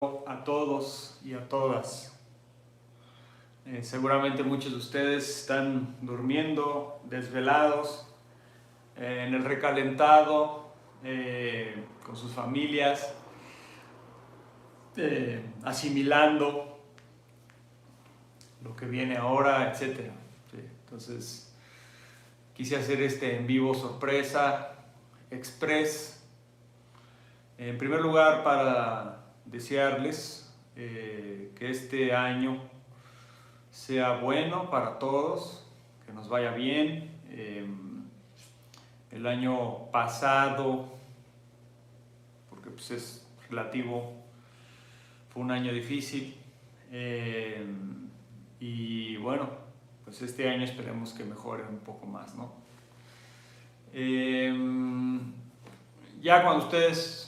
A todos y a todas. Seguramente muchos de ustedes están durmiendo, desvelados, en el recalentado, con sus familias, asimilando lo que viene ahora, etc. Sí, entonces, quise hacer este en vivo sorpresa, express. En primer lugar, para desearles que este año sea bueno para todos, que nos vaya bien. El año pasado, porque pues es relativo, fue un año difícil. Y bueno, pues este año esperemos que mejore un poco más, ¿no? Ya cuando ustedes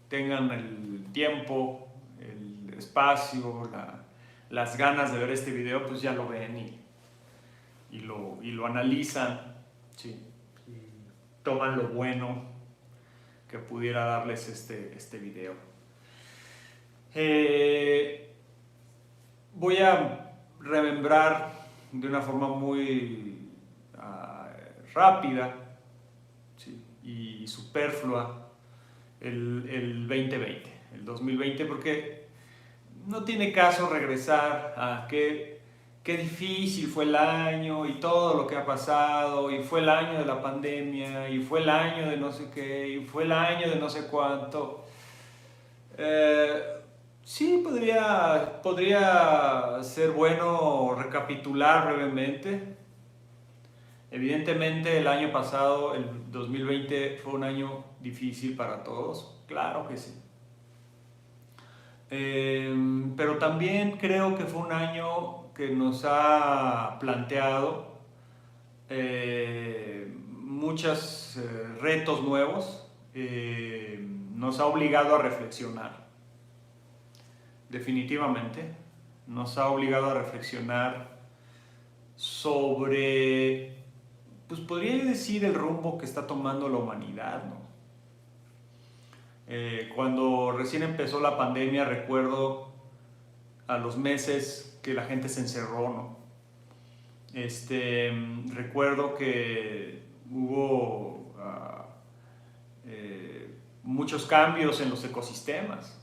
tengan el tiempo, el espacio, las ganas de ver este video, pues ya lo ven y lo analizan, ¿sí? Y toman lo bueno que pudiera darles este video. Voy a remembrar de una forma muy rápida, ¿sí? Y superflua el 2020, el 2020, porque no tiene caso regresar a qué difícil fue el año y todo lo que ha pasado, y fue el año de la pandemia, y fue el año de no sé qué, y fue el año de no sé cuánto. Sí, podría ser bueno recapitular brevemente. Evidentemente el año pasado, el 2020, fue un año difícil para todos, claro que sí. Pero también creo que fue un año que nos ha planteado muchos retos nuevos, nos ha obligado a reflexionar, definitivamente, nos ha obligado a reflexionar sobre, pues podría decir, el rumbo que está tomando la humanidad, ¿no? Cuando recién empezó la pandemia, recuerdo a los meses que la gente se encerró, ¿no? Recuerdo que hubo muchos cambios en los ecosistemas.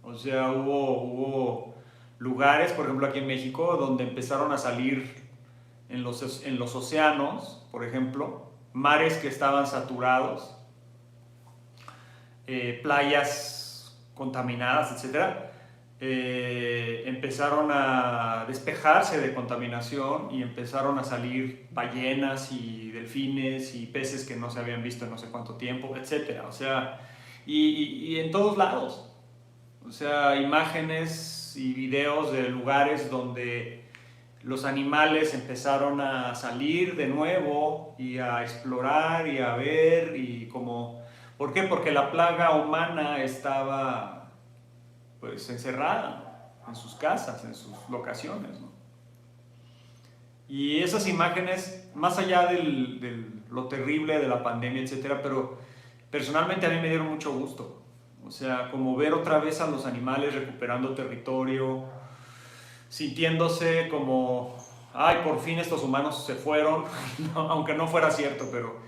O sea, hubo lugares, por ejemplo aquí en México, donde empezaron a salir en los océanos, por ejemplo, mares que estaban saturados, playas contaminadas, etcétera, empezaron a despejarse de contaminación y empezaron a salir ballenas y delfines y peces que no se habían visto en no sé cuánto tiempo, etcétera. O sea, y en todos lados. O sea, imágenes y videos de lugares donde los animales empezaron a salir de nuevo y a explorar y a ver y como... ¿Por qué? Porque la plaga humana estaba pues encerrada en sus casas, en sus locaciones, ¿no? Y esas imágenes, más allá de lo terrible de la pandemia, etcétera, pero personalmente a mí me dieron mucho gusto. O sea, como ver otra vez a los animales recuperando territorio, sintiéndose como, ay, por fin estos humanos se fueron, no, aunque no fuera cierto, pero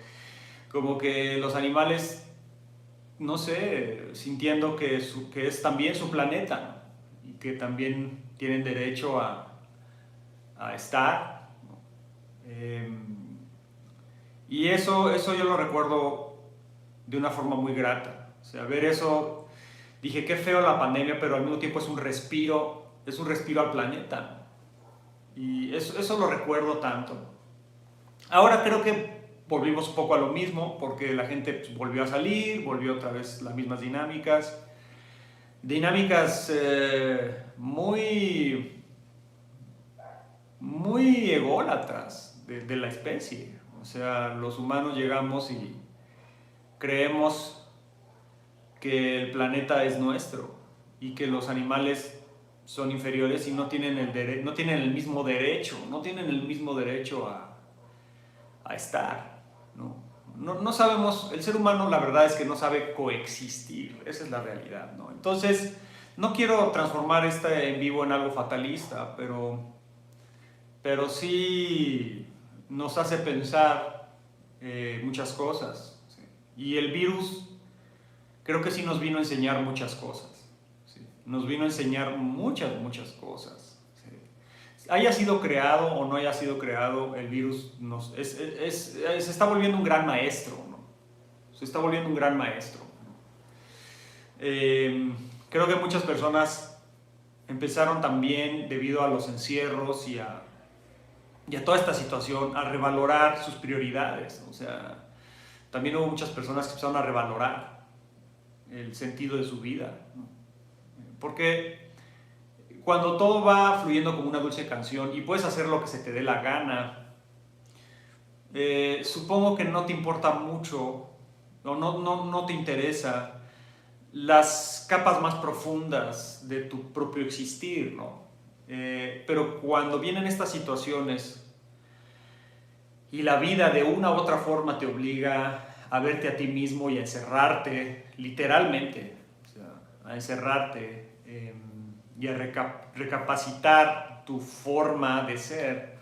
como que los animales, no sé, sintiendo que es también su planeta, ¿no? Y que también tienen derecho a estar, ¿no? Y eso yo lo recuerdo de una forma muy grata. O sea, ver eso, dije, qué feo la pandemia, pero al mismo tiempo es un respiro al planeta. Y eso lo recuerdo tanto. Ahora creo que volvimos un poco a lo mismo, porque la gente pues, volvió a salir, volvió otra vez las mismas dinámicas. Dinámicas muy ególatras de la especie. O sea, los humanos llegamos y creemos que el planeta es nuestro y que los animales son inferiores y no tienen el mismo derecho, a estar, ¿no? No sabemos, el ser humano la verdad es que no sabe coexistir, esa es la realidad, ¿no? Entonces no quiero transformar este en vivo en algo fatalista, pero sí nos hace pensar muchas cosas. ¿Sí? Y el virus creo que sí nos vino a enseñar muchas cosas. ¿Sí? Nos vino a enseñar muchas cosas. ¿Sí? Haya sido creado o no haya sido creado, el virus se está volviendo un gran maestro, ¿no? Se está volviendo un gran maestro. Creo que muchas personas empezaron también, debido a los encierros y a toda esta situación, a revalorar sus prioridades. O sea, también hubo muchas personas que empezaron a revalorar el sentido de su vida, ¿no? Porque cuando todo va fluyendo como una dulce canción y puedes hacer lo que se te dé la gana, supongo que no te importa mucho o no te interesa las capas más profundas de tu propio existir, ¿no? Pero cuando vienen estas situaciones y la vida de una u otra forma te obliga a verte a ti mismo y a encerrarte, literalmente, o sea, a encerrarte y a recapacitar tu forma de ser,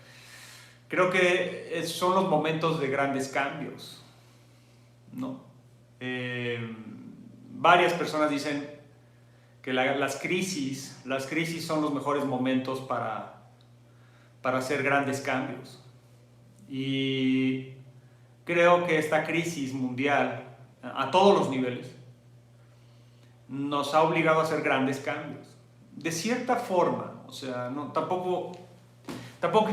creo que son los momentos de grandes cambios, ¿no? Varias personas dicen que las crisis son los mejores momentos para hacer grandes cambios. Y creo que esta crisis mundial, a todos los niveles, nos ha obligado a hacer grandes cambios. De cierta forma, o sea, tampoco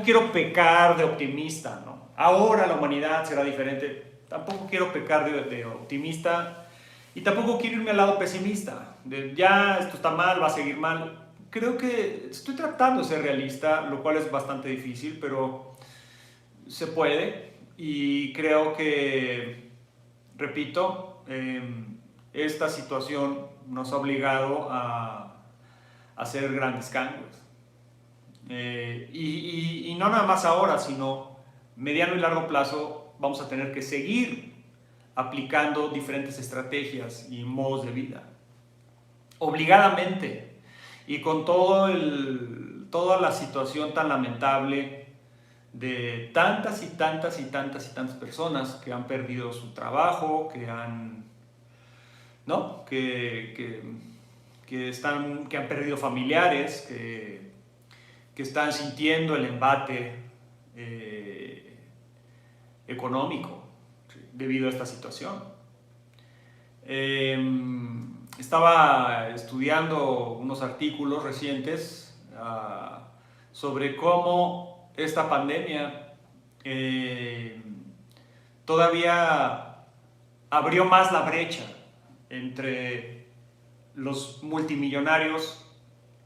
quiero pecar de optimista, ¿no? Ahora la humanidad será diferente. Tampoco quiero pecar de optimista y tampoco quiero irme al lado pesimista, de ya esto está mal, va a seguir mal. Creo que estoy tratando de ser realista, lo cual es bastante difícil, pero se puede. Y creo que, repito, esta situación nos ha obligado a hacer grandes cambios. Y no nada más ahora, sino mediano y largo plazo vamos a tener que seguir aplicando diferentes estrategias y modos de vida, obligadamente, y con toda la situación tan lamentable de tantas personas que han perdido su trabajo, que han, ¿no? que han perdido familiares, que están sintiendo el embate económico, ¿sí? Debido a esta situación. Estaba estudiando unos artículos recientes sobre cómo esta pandemia todavía abrió más la brecha entre los multimillonarios.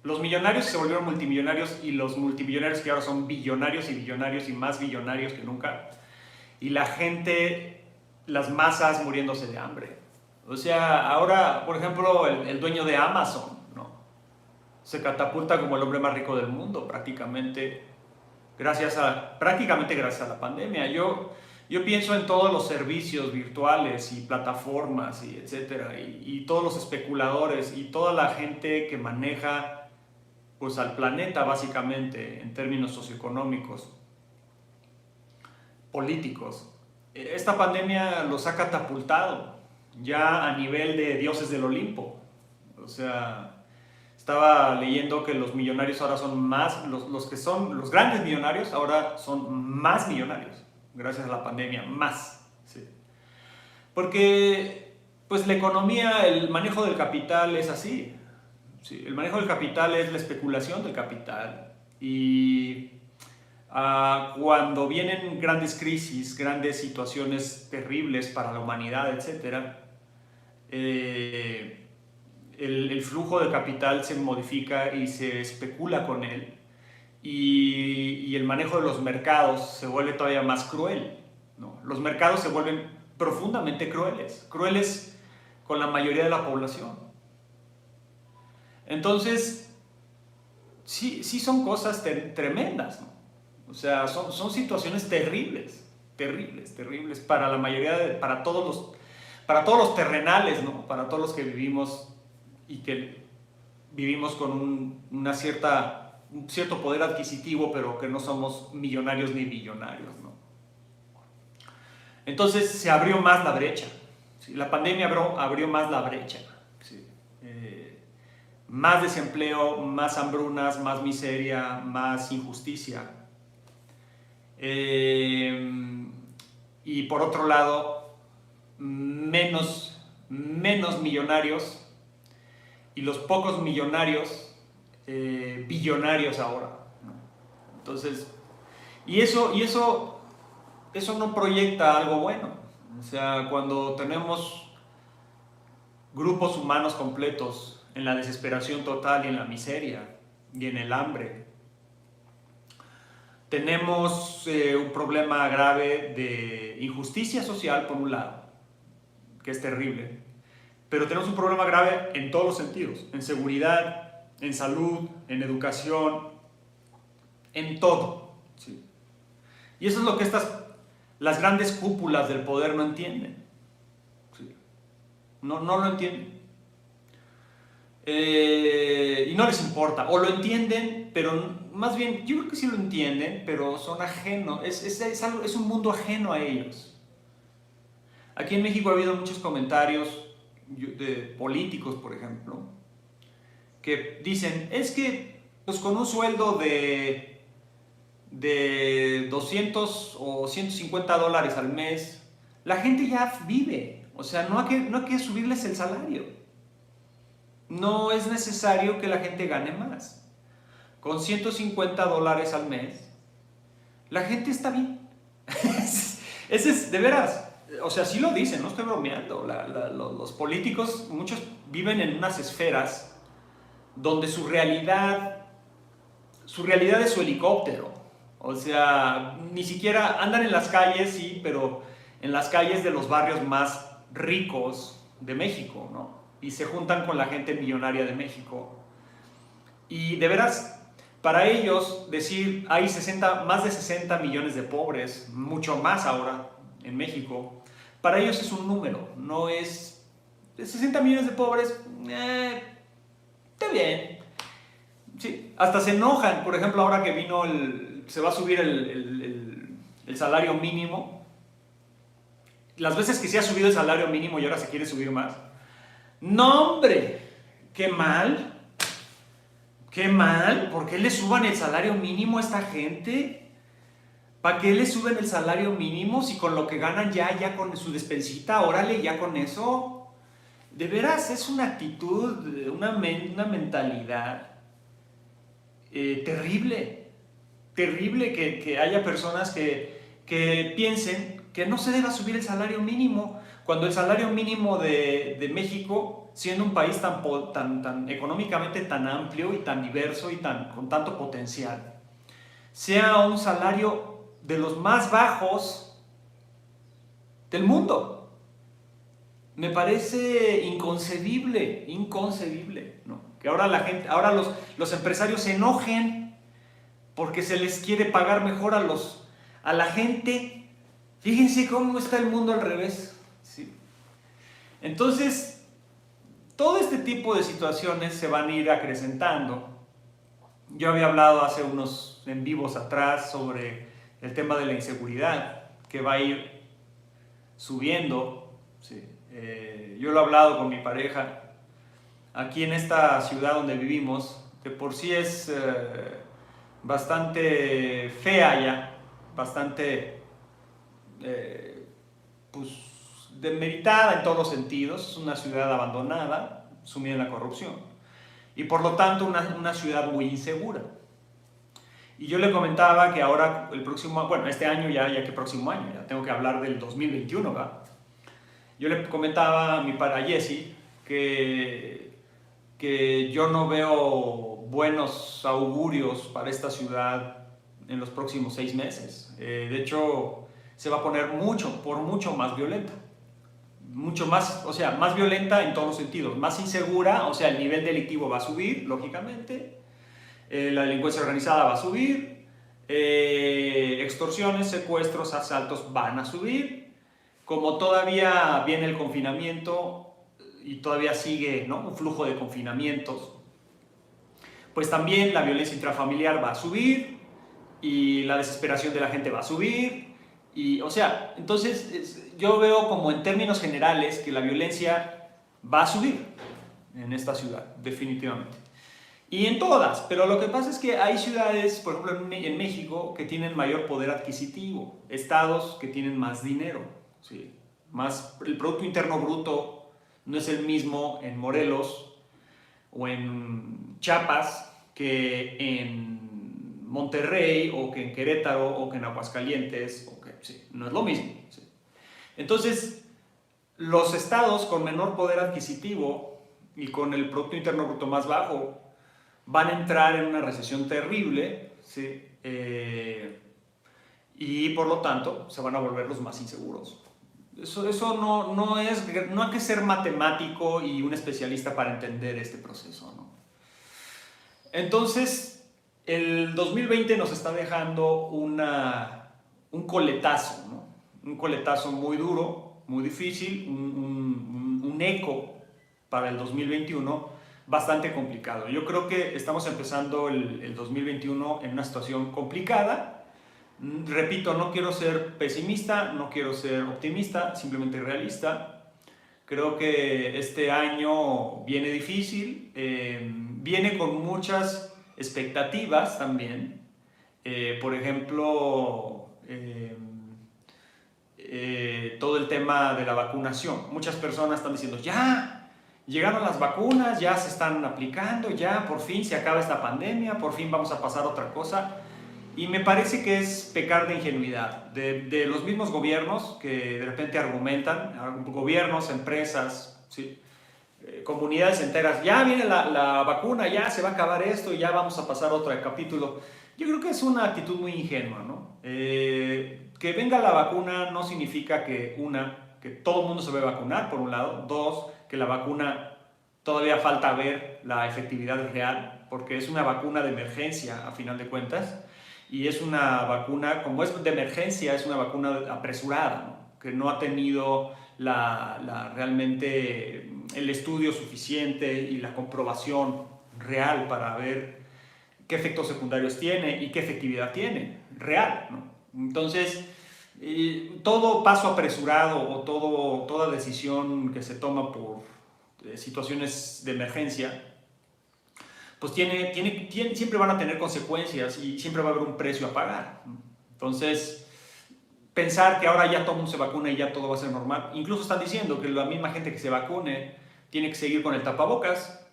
Los millonarios se volvieron multimillonarios y los multimillonarios que ahora son billonarios y billonarios y más billonarios que nunca. Y la gente, las masas muriéndose de hambre. O sea, ahora, por ejemplo, el dueño de Amazon, ¿no? Se catapulta como el hombre más rico del mundo, prácticamente gracias a la pandemia. Yo pienso en todos los servicios virtuales y plataformas y etcétera, y todos los especuladores y toda la gente que maneja pues al planeta básicamente en términos socioeconómicos, políticos. Esta pandemia los ha catapultado ya a nivel de dioses del Olimpo. O sea, estaba leyendo que los millonarios ahora son más, los grandes millonarios ahora son más millonarios gracias a la pandemia, más, ¿sí? Porque pues la economía, el manejo del capital es así, ¿sí? El manejo del capital es la especulación del capital y cuando vienen grandes crisis, grandes situaciones terribles para la humanidad, etc., el flujo de capital se modifica y se especula con él, y el manejo de los mercados se vuelve todavía más cruel, ¿no? Los mercados se vuelven profundamente crueles con la mayoría de la población. Entonces, sí son cosas tremendas, ¿no? O sea, son situaciones terribles para la mayoría, para todos los terrenales, ¿no? Para todos los que vivimos y que vivimos con un cierto poder adquisitivo, pero que no somos millonarios ni billonarios, ¿no? Entonces se abrió más la brecha. ¿Sí? La pandemia abrió más la brecha. ¿Sí? Más desempleo, más hambrunas, más miseria, más injusticia. Y por otro lado, menos millonarios, y los pocos millonarios, billonarios ahora, ¿no? Entonces, y eso no proyecta algo bueno. O sea, cuando tenemos grupos humanos completos en la desesperación total y en la miseria y en el hambre, tenemos un problema grave de injusticia social por un lado, que es terrible, pero tenemos un problema grave en todos los sentidos, en seguridad, en salud, en educación, en todo, ¿sí? Y eso es lo que las grandes cúpulas del poder no entienden, ¿sí? No lo entienden. Y no les importa, o lo entienden, pero más bien, yo creo que sí lo entienden, pero son ajenos, es un mundo ajeno a ellos. Aquí en México ha habido muchos comentarios de políticos, por ejemplo, que dicen, es que pues con un sueldo de 200 o $150 al mes, la gente ya vive. O sea, no hay que subirles el salario. No es necesario que la gente gane más. Con $150 al mes, la gente está bien. Ese es, de veras, o sea, sí lo dicen, no estoy bromeando. Los políticos, muchos viven en unas esferas donde su realidad es su helicóptero. O sea, ni siquiera andan en las calles, sí, pero en las calles de los barrios más ricos de México, ¿no? Y se juntan con la gente millonaria de México. Y de veras, para ellos decir hay más de 60 millones de pobres, mucho más ahora en México, para ellos es un número, no es 60 millones de pobres, está bien. Sí, hasta se enojan, por ejemplo, ahora que se va a subir el salario mínimo, las veces que se ha subido el salario mínimo y ahora se quiere subir más. No, hombre, qué mal, ¿por qué le suban el salario mínimo a esta gente? ¿Para qué le suben el salario mínimo si con lo que ganan ya con su despensita, órale, ya con eso? De veras, es una actitud, una mentalidad terrible que haya personas que piensen que no se deba subir el salario mínimo, cuando el salario mínimo de México, siendo un país tan económicamente tan amplio y tan diverso y con tanto potencial, sea un salario de los más bajos del mundo. Me parece inconcebible, ¿no? Que ahora los empresarios se enojen porque se les quiere pagar mejor a la gente. Fíjense cómo está el mundo al revés, ¿sí? Entonces, todo este tipo de situaciones se van a ir acrecentando. Yo había hablado hace unos en vivos atrás sobre el tema de la inseguridad, que va a ir subiendo, ¿sí? Yo lo he hablado con mi pareja. Aquí en esta ciudad donde vivimos, de por sí es bastante fea ya, bastante pues, demeritada en todos los sentidos. Es una ciudad abandonada, sumida en la corrupción, y por lo tanto una ciudad muy insegura. Y yo le comentaba que ahora, este año ya que próximo año, ya tengo que hablar del 2021, ¿va? Yo le comentaba a Jesse que yo no veo buenos augurios para esta ciudad en los próximos 6 meses. De hecho, se va a poner mucho más violenta. Mucho más, o sea, más violenta en todos los sentidos. Más insegura, o sea, el nivel delictivo va a subir, lógicamente. La delincuencia organizada va a subir. Extorsiones, secuestros, asaltos van a subir. Como todavía viene el confinamiento y todavía sigue, ¿no?, un flujo de confinamientos, pues también la violencia intrafamiliar va a subir y la desesperación de la gente va a subir. Y, o sea, entonces yo veo como en términos generales que la violencia va a subir en esta ciudad, definitivamente. Y en todas, pero lo que pasa es que hay ciudades, por ejemplo en México, que tienen mayor poder adquisitivo, estados que tienen más dinero, ¿sí? Más, el Producto Interno Bruto no es el mismo en Morelos o en Chiapas que en Monterrey o que en Querétaro o que en Aguascalientes, o que, sí, no es lo mismo. ¿Sí? Entonces, los estados con menor poder adquisitivo y con el Producto Interno Bruto más bajo van a entrar en una recesión terrible, ¿sí? Y por lo tanto se van a volver los más inseguros. Eso no hay que ser matemático y un especialista para entender este proceso, ¿no? Entonces, el 2020 nos está dejando un coletazo, ¿no? Un coletazo muy duro, muy difícil, un eco para el 2021 bastante complicado. Yo creo que estamos empezando el 2021 en una situación complicada. Repito, no quiero ser pesimista, no quiero ser optimista, simplemente realista. Creo que este año viene difícil, viene con muchas expectativas también. Por ejemplo, todo el tema de la vacunación. Muchas personas están diciendo, ya, llegaron las vacunas, ya se están aplicando, ya por fin se acaba esta pandemia, por fin vamos a pasar a otra cosa. Y me parece que es pecar de ingenuidad de los mismos gobiernos que de repente argumentan, gobiernos, empresas, ¿sí? Comunidades enteras, ya viene la vacuna, ya se va a acabar esto y ya vamos a pasar a otro capítulo. Yo creo que es una actitud muy ingenua, ¿no? Que venga la vacuna no significa que todo el mundo se va a vacunar, por un lado. Dos, que la vacuna todavía falta ver la efectividad real, porque es una vacuna de emergencia, a final de cuentas. Y es una vacuna, como es de emergencia, es una vacuna apresurada, ¿no? Que no ha tenido realmente el estudio suficiente y la comprobación real para ver qué efectos secundarios tiene y qué efectividad tiene, real, ¿no? Entonces, todo paso apresurado o toda decisión que se toma por situaciones de emergencia, pues siempre van a tener consecuencias y siempre va a haber un precio a pagar. Entonces, pensar que ahora ya todo el mundo se vacuna y ya todo va a ser normal, incluso están diciendo que la misma gente que se vacune tiene que seguir con el tapabocas.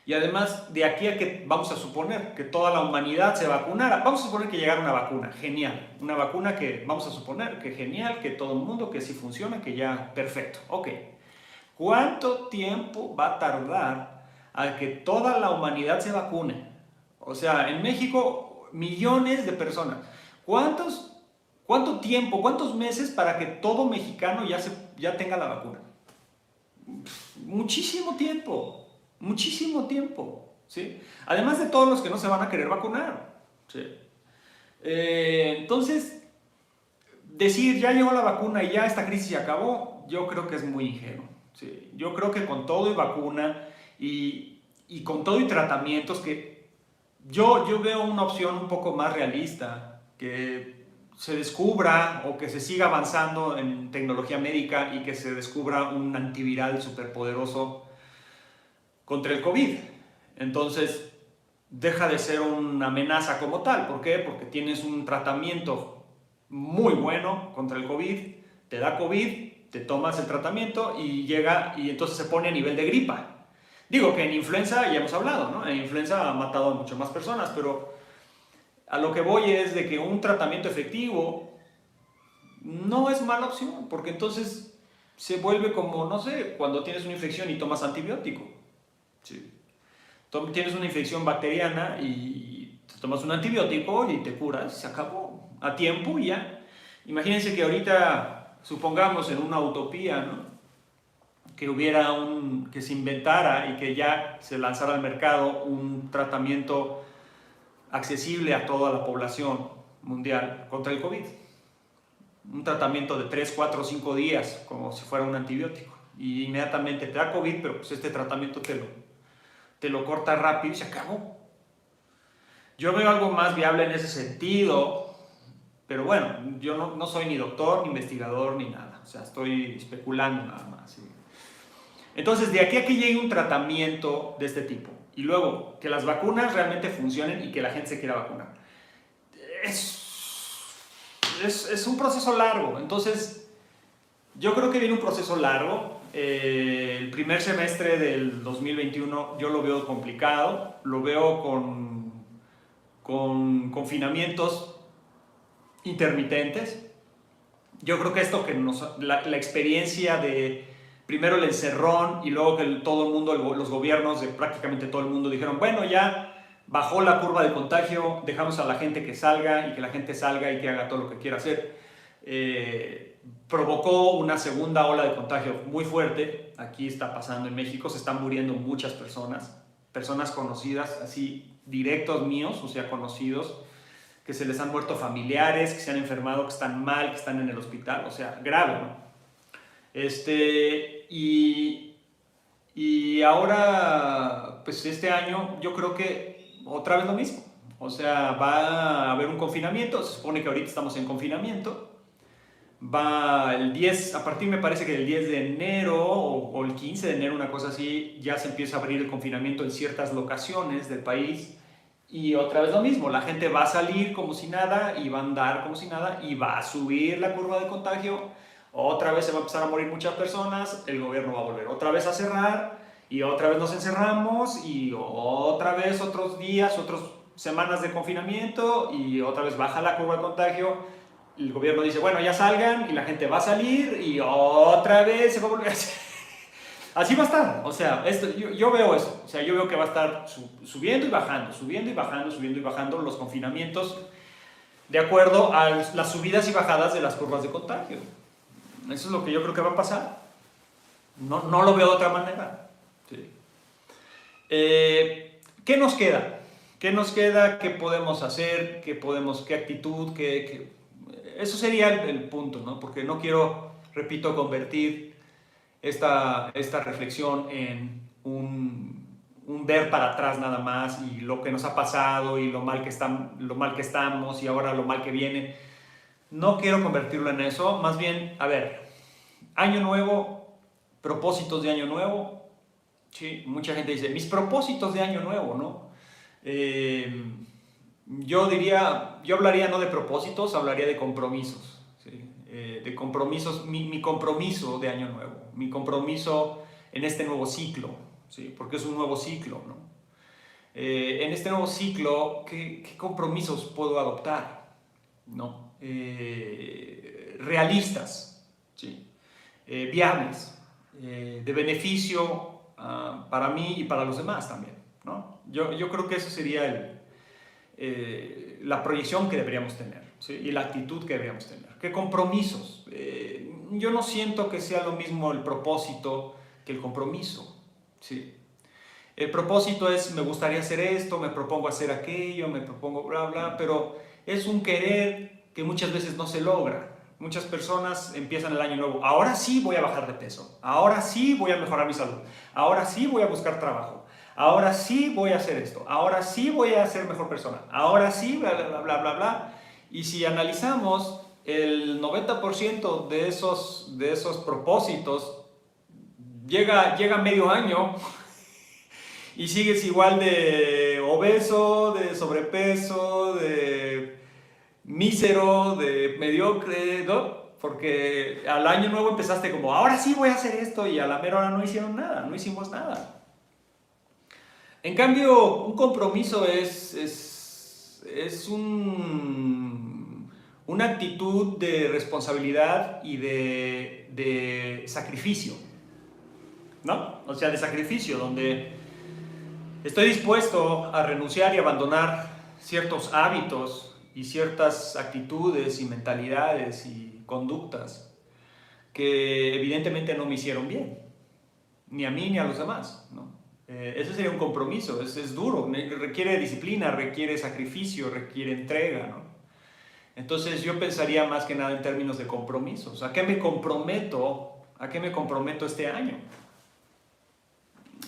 Y además, de aquí a que vamos a suponer que toda la humanidad se vacunara, vamos a suponer que llegara una vacuna, genial, una vacuna que vamos a suponer que genial, que todo el mundo, que sí funciona, que ya, perfecto, ok. ¿Cuánto tiempo va a tardar a que toda la humanidad se vacune? O sea, en México, millones de personas. ¿Cuánto tiempo, cuántos meses para que todo mexicano ya tenga la vacuna? Muchísimo tiempo, ¿sí? Además de todos los que no se van a querer vacunar, ¿sí? Entonces, decir ya llegó la vacuna y ya esta crisis se acabó, yo creo que es muy ingenuo, ¿sí? Yo creo que con todo y vacuna y con todo y tratamientos, que yo veo una opción un poco más realista, que se descubra o que se siga avanzando en tecnología médica y que se descubra un antiviral superpoderoso contra el COVID. Entonces, deja de ser una amenaza como tal. ¿Por qué? Porque tienes un tratamiento muy bueno contra el COVID, te da COVID, te tomas el tratamiento y llega y entonces se pone a nivel de gripa. Digo que en influenza ya hemos hablado, ¿no? En influenza ha matado a muchas más personas, pero a lo que voy es de que un tratamiento efectivo no es mala opción, porque entonces se vuelve como, no sé, cuando tienes una infección y tomas antibiótico. Sí. Tienes una infección bacteriana y te tomas un antibiótico y te curas, se acabó, a tiempo y ya. Imagínense que ahorita, supongamos en una utopía, ¿no? Que se inventara y que ya se lanzara al mercado un tratamiento accesible a toda la población mundial contra el COVID. Un tratamiento de 3, 4, 5 días, como si fuera un antibiótico. Y inmediatamente te da COVID, pero pues este tratamiento te te lo corta rápido y se acabó. Yo veo algo más viable en ese sentido, pero bueno, yo no soy ni doctor, ni investigador, ni nada. O sea, estoy especulando nada más. ¿Sí? Entonces, de aquí a que llegue un tratamiento de este tipo, y luego que las vacunas realmente funcionen y que la gente se quiera vacunar, es un proceso largo. Entonces, yo creo que viene un proceso largo. El primer semestre del 2021 yo lo veo complicado, lo veo con confinamientos intermitentes. Yo creo que esto que la experiencia de primero el encerrón y luego que todo el mundo, los gobiernos de prácticamente todo el mundo dijeron, bueno, ya bajó la curva de contagio, dejamos a la gente que salga y que la gente salga y que haga todo lo que quiera hacer. Provocó una segunda ola de contagio muy fuerte. Aquí está pasando en México, se están muriendo muchas personas conocidas, así directos míos, o sea, conocidos, que se les han muerto familiares, que se han enfermado, que están mal, que están en el hospital, o sea, grave, ¿no? Y ahora, pues este año, yo creo que otra vez lo mismo. O sea, va a haber un confinamiento, se supone que ahorita estamos en confinamiento. Va el 10, a partir me parece que del 10 de enero o el 15 de enero, una cosa así, ya se empieza a abrir el confinamiento en ciertas locaciones del país. Y otra vez lo mismo, la gente va a salir como si nada y va a andar como si nada y va a subir la curva de contagio. Otra vez se va a empezar a morir muchas personas, el gobierno va a volver otra vez a cerrar y otra vez nos encerramos y otra vez otros días, otras semanas de confinamiento y otra vez baja la curva de contagio. El gobierno dice, bueno, ya salgan y la gente va a salir y otra vez se va a volver a hacer. Así va a estar, o sea, yo veo eso, o sea, yo veo que va a estar subiendo y bajando, subiendo y bajando, subiendo y bajando los confinamientos de acuerdo a las subidas y bajadas de las curvas de contagio. Eso es lo que yo creo que va a pasar. No lo veo de otra manera. Sí. ¿Qué nos queda? ¿Qué nos queda? ¿Qué podemos hacer? ¿Qué actitud? Eso sería el punto, ¿no? Porque no quiero, repito, convertir esta reflexión en un ver para atrás nada más y lo que nos ha pasado y lo mal que estamos y ahora lo mal que viene. No quiero convertirlo en eso, más bien, a ver, año nuevo, propósitos de año nuevo. Sí, mucha gente dice, mis propósitos de año nuevo, ¿no? Yo hablaría no de propósitos, hablaría de compromisos. ¿Sí? De compromisos, mi compromiso de año nuevo, mi compromiso en este nuevo ciclo, ¿sí? Porque es un nuevo ciclo, ¿no? En este nuevo ciclo, ¿qué compromisos puedo adoptar? ¿No? Realistas, ¿sí? Viables, de beneficio para mí y para los demás también, ¿no? Yo creo que eso sería la proyección que deberíamos tener, ¿sí? Y la actitud que deberíamos tener. ¿Qué compromisos? Yo no siento que sea lo mismo el propósito que el compromiso, ¿sí? El propósito es, me gustaría hacer esto, me propongo hacer aquello, me propongo bla, bla, pero es un querer que muchas veces no se logra. Muchas personas empiezan el año nuevo, ahora sí voy a bajar de peso, ahora sí voy a mejorar mi salud, ahora sí voy a buscar trabajo, ahora sí voy a hacer esto, ahora sí voy a ser mejor persona, ahora sí, bla, bla, bla, bla, bla. Y si analizamos, el 90% de esos propósitos llega medio año y sigues igual de obeso, de sobrepeso, de mísero, de mediocre, ¿no? Porque al año nuevo empezaste como, ahora sí voy a hacer esto, y a la mera hora no hicieron nada, no hicimos nada. En cambio, un compromiso es una actitud de responsabilidad y de sacrificio, ¿no? O sea, de sacrificio, donde estoy dispuesto a renunciar y abandonar ciertos hábitos y ciertas actitudes y mentalidades y conductas que evidentemente no me hicieron bien, ni a mí ni a los demás, ¿no? Ese sería un compromiso, es duro, requiere disciplina, requiere sacrificio, requiere entrega, ¿no? Entonces yo pensaría más que nada en términos de compromisos. ¿A qué me comprometo? ¿A qué me comprometo este año?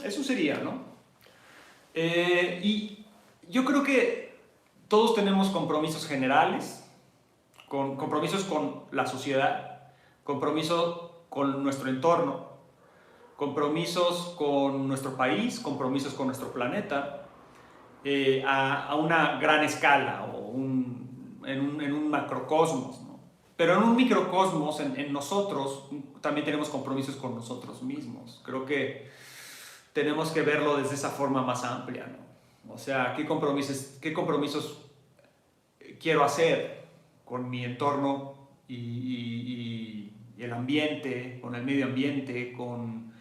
Eso sería, ¿no? Y yo creo que todos tenemos compromisos generales, compromisos con la sociedad, compromisos con nuestro entorno, compromisos con nuestro país, compromisos con nuestro planeta, a una gran escala o en un macrocosmos, ¿no? Pero en un microcosmos, en nosotros, también tenemos compromisos con nosotros mismos. Creo que tenemos que verlo desde esa forma más amplia, ¿no? O sea, qué compromisos quiero hacer con mi entorno y el ambiente, con el medio ambiente, con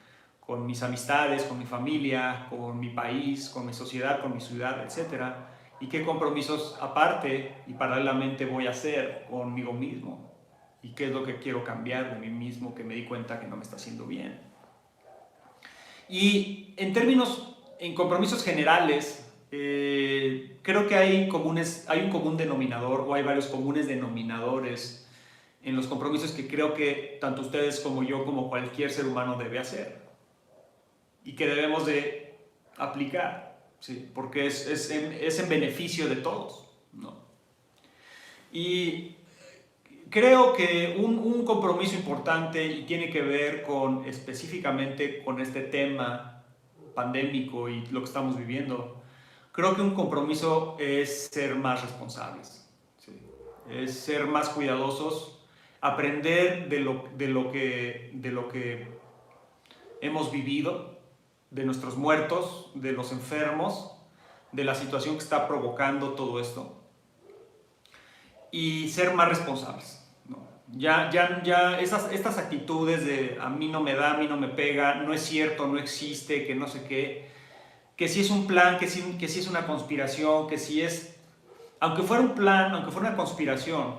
mis amistades, con mi familia, con mi país, con mi sociedad, con mi ciudad, etcétera, y qué compromisos aparte y paralelamente voy a hacer conmigo mismo y qué es lo que quiero cambiar de mí mismo que me di cuenta que no me está haciendo bien. Y en compromisos generales, creo que hay un común denominador o hay varios comunes denominadores en los compromisos que creo que tanto ustedes como yo, como cualquier ser humano debe hacer y que debemos de aplicar, ¿sí? Porque es en beneficio de todos, ¿no? Y creo que un compromiso importante y tiene que ver específicamente con este tema pandémico y lo que estamos viviendo, creo que un compromiso es ser más responsables, ¿sí? Es ser más cuidadosos, aprender de lo que hemos vivido, de nuestros muertos, de los enfermos, de la situación que está provocando todo esto y ser más responsables, ¿no? Ya estas actitudes de a mí no me da, a mí no me pega, no es cierto, no existe, que no sé qué, que si es un plan, que si es una conspiración, que si es... Aunque fuera un plan, aunque fuera una conspiración,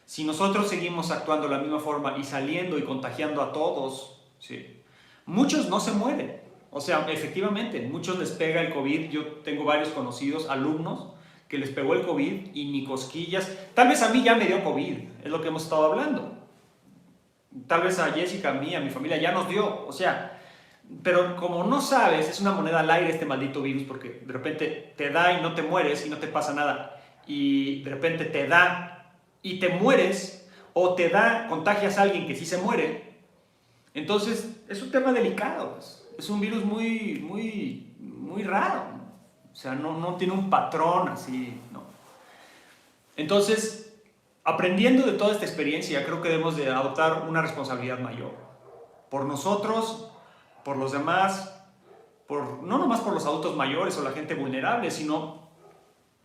si nosotros seguimos actuando de la misma forma y saliendo y contagiando a todos, ¿sí? Muchos no se mueren. O sea, efectivamente, muchos les pega el COVID. Yo tengo varios conocidos, alumnos, que les pegó el COVID y ni cosquillas. Tal vez a mí ya me dio COVID, es lo que hemos estado hablando. Tal vez a Jessica, a mí, a mi familia ya nos dio. O sea, pero como no sabes, es una moneda al aire este maldito virus, porque de repente te da y no te mueres y no te pasa nada. Y de repente te da y te mueres, o te da, contagias a alguien que sí se muere. Entonces, es un tema delicado. Es un virus muy raro, ¿no? O sea, no tiene un patrón así, ¿no? Entonces, aprendiendo de toda esta experiencia, creo que debemos de adoptar una responsabilidad mayor. Por nosotros, por los demás, no nomás por los adultos mayores o la gente vulnerable, sino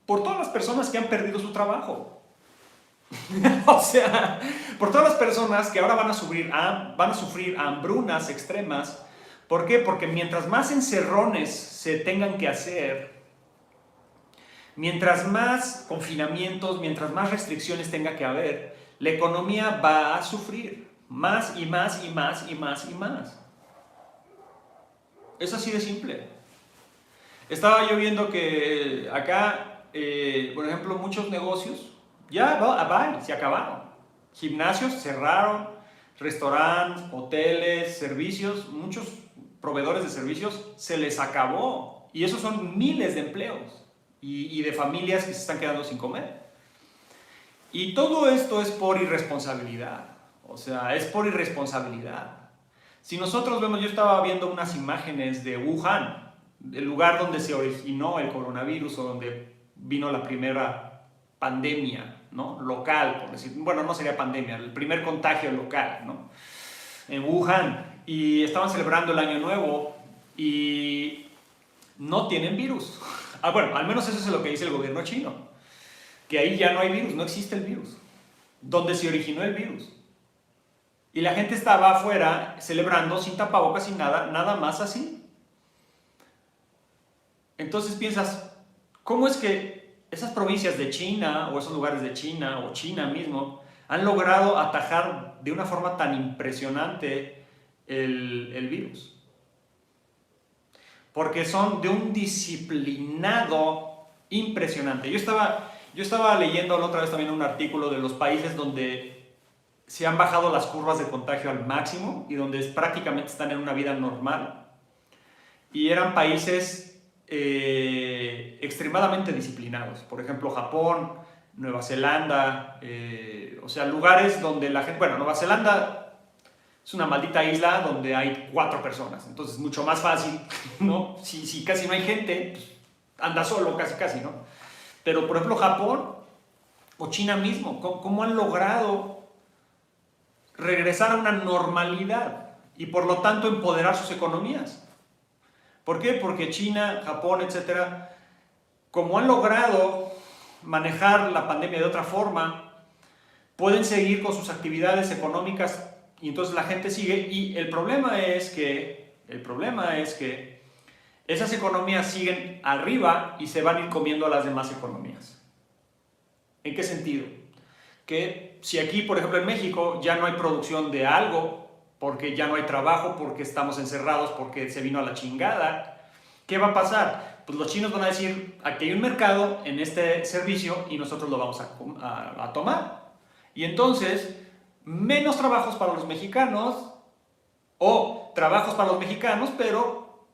por todas las personas que han perdido su trabajo. O sea, por todas las personas que ahora van a sufrir hambrunas extremas. ¿Por qué? Porque mientras más encerrones se tengan que hacer, mientras más confinamientos, mientras más restricciones tenga que haber, la economía va a sufrir más y más y más y más y más. Es así de simple. Estaba yo viendo que acá, por ejemplo, muchos negocios se acabaron. Gimnasios cerraron, restaurantes, hoteles, servicios, muchos proveedores de servicios se les acabó. Y esos son miles de empleos y de familias que se están quedando sin comer. Y todo esto es por irresponsabilidad. O sea, es por irresponsabilidad. Si nosotros vemos, yo estaba viendo unas imágenes de Wuhan, el lugar donde se originó el coronavirus o donde vino la primera pandemia, ¿no? Local, por decir, bueno, no sería pandemia, el primer contagio local, ¿no? En Wuhan, y estaban celebrando el Año Nuevo y no tienen virus. Bueno, al menos eso es lo que dice el gobierno chino, que ahí ya no hay virus, no existe el virus, donde se originó el virus. Y la gente estaba afuera celebrando sin tapabocas, sin nada, nada más así. Entonces piensas, ¿cómo es que esas provincias de China o esos lugares de China o China mismo han logrado atajar de una forma tan impresionante el virus? Porque son de un disciplinado impresionante. Yo estaba leyendo la otra vez también un artículo de los países donde se han bajado las curvas de contagio al máximo y donde prácticamente están en una vida normal. Y eran países extremadamente disciplinados. Por ejemplo, Japón, Nueva Zelanda, o sea, lugares donde la gente... Bueno, Nueva Zelanda es una maldita isla donde hay 4 personas, entonces es mucho más fácil, ¿no? Si casi no hay gente, pues anda solo casi, ¿no? Pero, por ejemplo, Japón o China mismo, ¿cómo han logrado regresar a una normalidad y, por lo tanto, empoderar sus economías? ¿Por qué? Porque China, Japón, etcétera, como han logrado manejar la pandemia de otra forma, pueden seguir con sus actividades económicas y entonces la gente sigue. Y el problema es que esas economías siguen arriba y se van a ir comiendo a las demás economías. ¿En qué sentido? Que si aquí, por ejemplo, en México ya no hay producción de algo, porque ya no hay trabajo, porque estamos encerrados, porque se vino a la chingada, ¿qué va a pasar? Pues los chinos van a decir, aquí hay un mercado en este servicio y nosotros lo vamos a tomar. Y entonces, menos trabajos para los mexicanos, o trabajos para los mexicanos, pero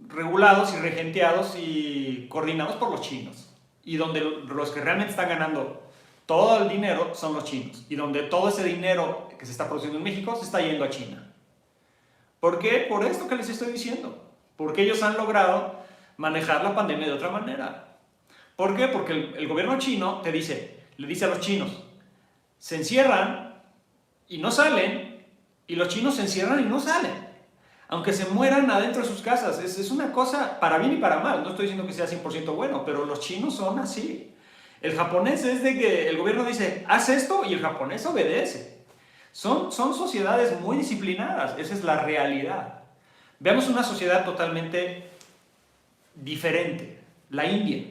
regulados y regenteados y coordinados por los chinos. Y donde los que realmente están ganando todo el dinero son los chinos. Y donde todo ese dinero que se está produciendo en México se está yendo a China. ¿Por qué? Por esto que les estoy diciendo. Porque ellos han logrado manejar la pandemia de otra manera. ¿Por qué? Porque el gobierno chino le dice a los chinos, se encierran y no salen, y los chinos se encierran y no salen, aunque se mueran adentro de sus casas. Es una cosa para bien y para mal. No estoy diciendo que sea 100% bueno, pero los chinos son así. El japonés es de que el gobierno dice, haz esto, y el japonés obedece. Son sociedades muy disciplinadas, esa es la realidad. Veamos una sociedad totalmente diferente, la India.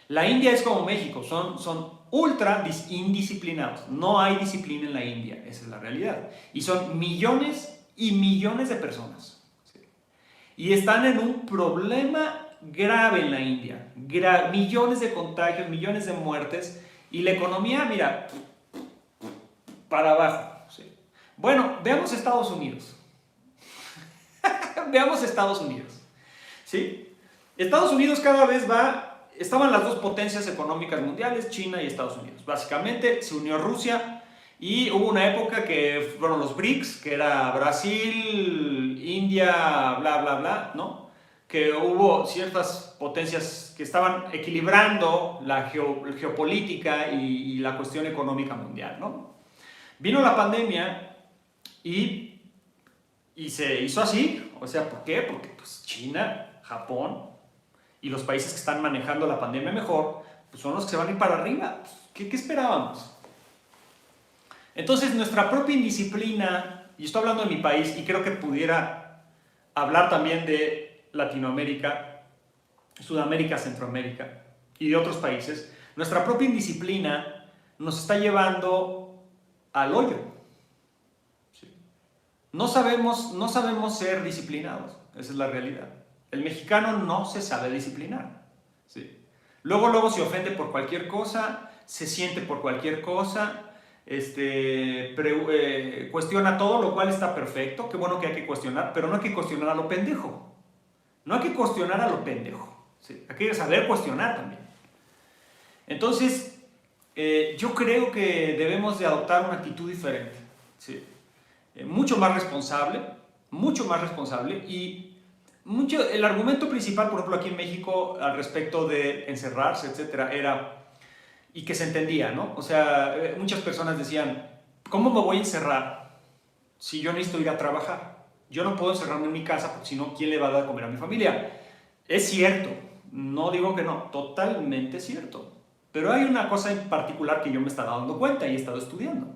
La India es como México, son ultra indisciplinados. No hay disciplina en la India, esa es la realidad. Y son millones y millones de personas. ¿Sí? Y están en un problema grave en la India. Millones de contagios, millones de muertes. Y la economía, mira, para abajo. ¿Sí? Bueno, veamos Estados Unidos. Veamos Estados Unidos. ¿Sí? Estados Unidos cada vez estaban las 2 potencias económicas mundiales, China y Estados Unidos. Básicamente se unió Rusia y hubo una época que fueron los BRICS, que era Brasil, India, bla, bla, bla, ¿no? Que hubo ciertas potencias que estaban equilibrando la geopolítica y la cuestión económica mundial, ¿no? Vino la pandemia y se hizo así. O sea, ¿por qué? Porque pues, China, Japón y los países que están manejando la pandemia mejor, pues son los que se van a ir para arriba. ¿Qué esperábamos? Entonces, nuestra propia indisciplina, y estoy hablando de mi país, y creo que pudiera hablar también de Latinoamérica, Sudamérica, Centroamérica y de otros países, nuestra propia indisciplina nos está llevando al hoyo. ¿Sí? No sabemos ser disciplinados, esa es la realidad. El mexicano no se sabe disciplinar. ¿Sí? Luego se ofende por cualquier cosa, se siente por cualquier cosa, cuestiona todo, lo cual está perfecto, qué bueno que hay que cuestionar, pero no hay que cuestionar a lo pendejo. No hay que cuestionar a lo pendejo. ¿Sí? Hay que saber cuestionar también. Entonces, yo creo que debemos de adoptar una actitud diferente. ¿Sí? Mucho más responsable y el argumento principal, por ejemplo, aquí en México, al respecto de encerrarse, etcétera, era, y que se entendía, ¿no? O sea, muchas personas decían, ¿cómo me voy a encerrar si yo necesito ir a trabajar? Yo no puedo encerrarme en mi casa porque si no, ¿quién le va a dar a comer a mi familia? Es cierto, no digo que no, totalmente cierto. Pero hay una cosa en particular que yo me estaba dando cuenta y he estado estudiando.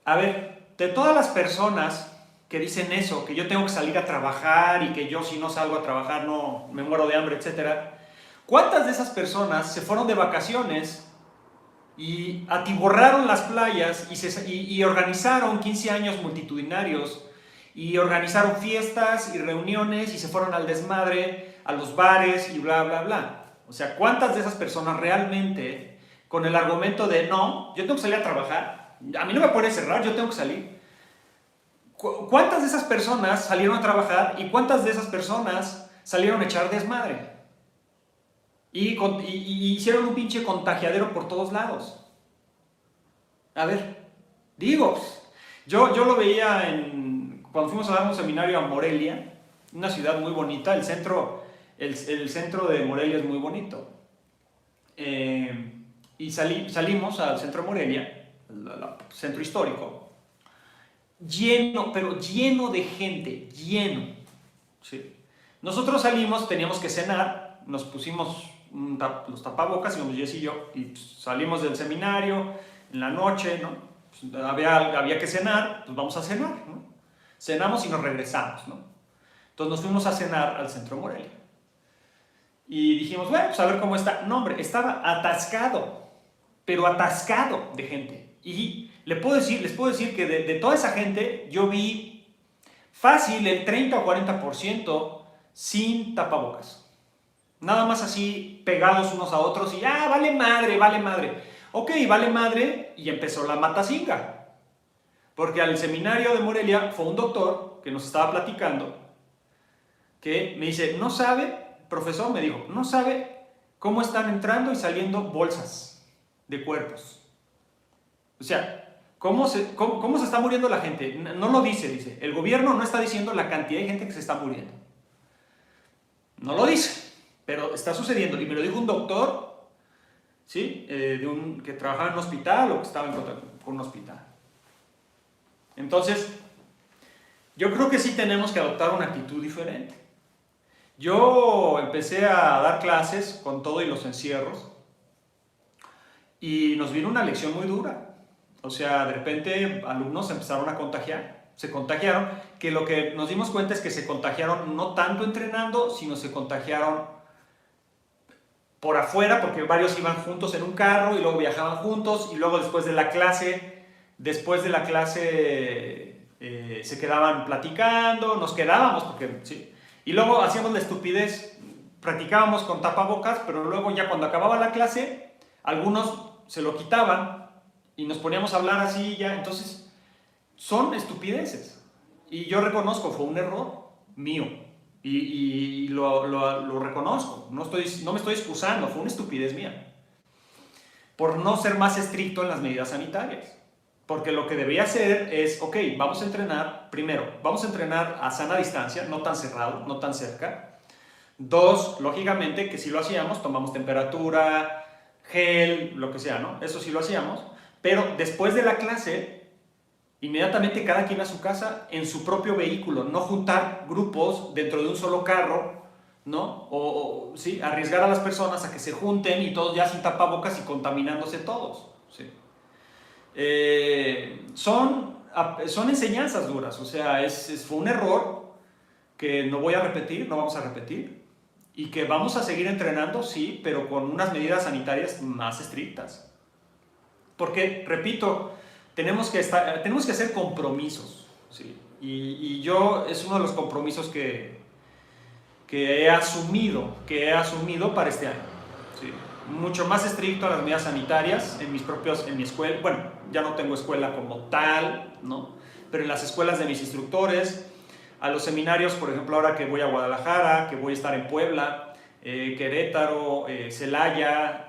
A ver, de todas las personas que dicen eso, que yo tengo que salir a trabajar y que yo si no salgo a trabajar no me muero de hambre, etc. ¿Cuántas de esas personas se fueron de vacaciones y atiborraron las playas y organizaron 15 años multitudinarios y organizaron fiestas y reuniones y se fueron al desmadre, a los bares y bla, bla, bla? O sea, ¿cuántas de esas personas realmente, con el argumento de no, yo tengo que salir a trabajar, a mí no me pueden cerrar, yo tengo que salir? ¿Cuántas de esas personas salieron a trabajar y cuántas de esas personas salieron a echar desmadre? Y hicieron un pinche contagiadero por todos lados. A ver, digo, yo lo veía cuando fuimos a dar un seminario a Morelia, una ciudad muy bonita, el centro de Morelia es muy bonito. Y salimos al centro de Morelia, centro histórico, lleno, pero lleno de gente, lleno. ¿Sí? Nosotros salimos, teníamos que cenar, nos pusimos los tapabocas, íbamos Jess y yo, y salimos del seminario en la noche, ¿no? Pues había que cenar, pues vamos a cenar, ¿no? Cenamos y nos regresamos, ¿no? Entonces nos fuimos a cenar al centro de Morelia. Y dijimos, bueno, pues a ver cómo está. No, hombre, estaba atascado, pero atascado de gente. Y les puedo decir que de toda esa gente, yo vi fácil el 30 o 40% sin tapabocas. Nada más así, pegados unos a otros y, vale madre, vale madre. Ok, vale madre, y empezó la matacinga. Porque al seminario de Morelia fue un doctor que nos estaba platicando, que me dice, no sabe, profesor, me dijo, no sabe cómo están entrando y saliendo bolsas de cuerpos. O sea, ¿cómo se está muriendo la gente? No lo dice. El gobierno no está diciendo la cantidad de gente que se está muriendo. No lo dice, pero está sucediendo. Y me lo dijo un doctor, ¿sí? Que trabajaba en un hospital o que estaba en contacto con un hospital. Entonces, yo creo que sí tenemos que adoptar una actitud diferente. Yo empecé a dar clases con todo y los encierros y nos vino una lección muy dura. O sea, de repente alumnos se empezaron a contagiar, se contagiaron, que lo que nos dimos cuenta es que se contagiaron no tanto entrenando, sino se contagiaron por afuera, porque varios iban juntos en un carro y luego viajaban juntos y luego después de la clase se quedaban platicando, nos quedábamos, porque sí. Y luego hacíamos la estupidez, practicábamos con tapabocas, pero luego ya cuando acababa la clase, algunos se lo quitaban y nos poníamos a hablar así ya. Entonces, son estupideces. Y yo reconozco, fue un error mío. Y lo reconozco. No me estoy excusando, fue una estupidez mía. Por no ser más estricto en las medidas sanitarias. Porque lo que debía hacer es, ok, vamos a entrenar, primero, vamos a entrenar a sana distancia, no tan cerrado, no tan cerca. Dos, lógicamente que si lo hacíamos, tomamos temperatura, gel, lo que sea, ¿no? Eso sí lo hacíamos. Pero después de la clase, inmediatamente cada quien a su casa en su propio vehículo, no juntar grupos dentro de un solo carro, ¿no? Sí, arriesgar a las personas a que se junten y todos ya sin tapabocas y contaminándose todos, ¿sí? Son enseñanzas duras, o sea, fue un error que no vamos a repetir, y que vamos a seguir entrenando, sí, pero con unas medidas sanitarias más estrictas. Porque, repito, tenemos que hacer compromisos, ¿sí? Y yo, es uno de los compromisos que he asumido para este año, ¿sí? Mucho más estricto a las medidas sanitarias en mi escuela. Bueno, ya no tengo escuela como tal, ¿no? Pero en las escuelas de mis instructores, a los seminarios, por ejemplo, ahora que voy a Guadalajara, que voy a estar en Puebla, Querétaro, Celaya,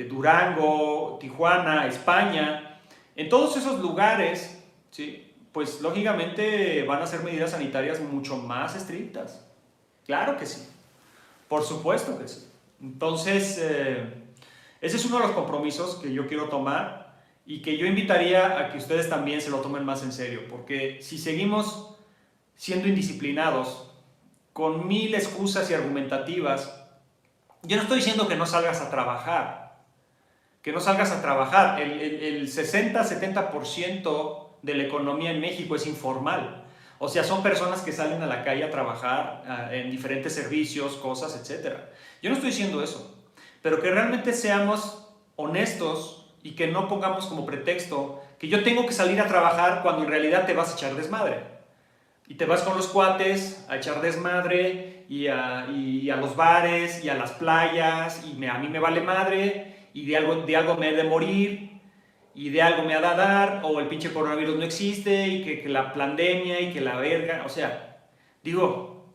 Durango, Tijuana, España, en todos esos lugares, ¿sí? Pues lógicamente van a ser medidas sanitarias mucho más estrictas. Claro que sí, por supuesto que sí. Entonces, ese es uno de los compromisos que yo quiero tomar y que yo invitaría a que ustedes también se lo tomen más en serio, porque si seguimos siendo indisciplinados, con mil excusas y argumentativas, yo no estoy diciendo que no salgas a trabajar, el 60-70% de la economía en México es informal. O sea, son personas que salen a la calle a trabajar en diferentes servicios, cosas, etc. Yo no estoy diciendo eso, pero que realmente seamos honestos y que no pongamos como pretexto que yo tengo que salir a trabajar cuando en realidad te vas a echar desmadre. Y te vas con los cuates a echar desmadre y a los bares y a las playas y a mí me vale madre y de algo me he de morir. y de algo me ha de dar, o el pinche coronavirus no existe, y que la pandemia, y que la verga, o sea, digo,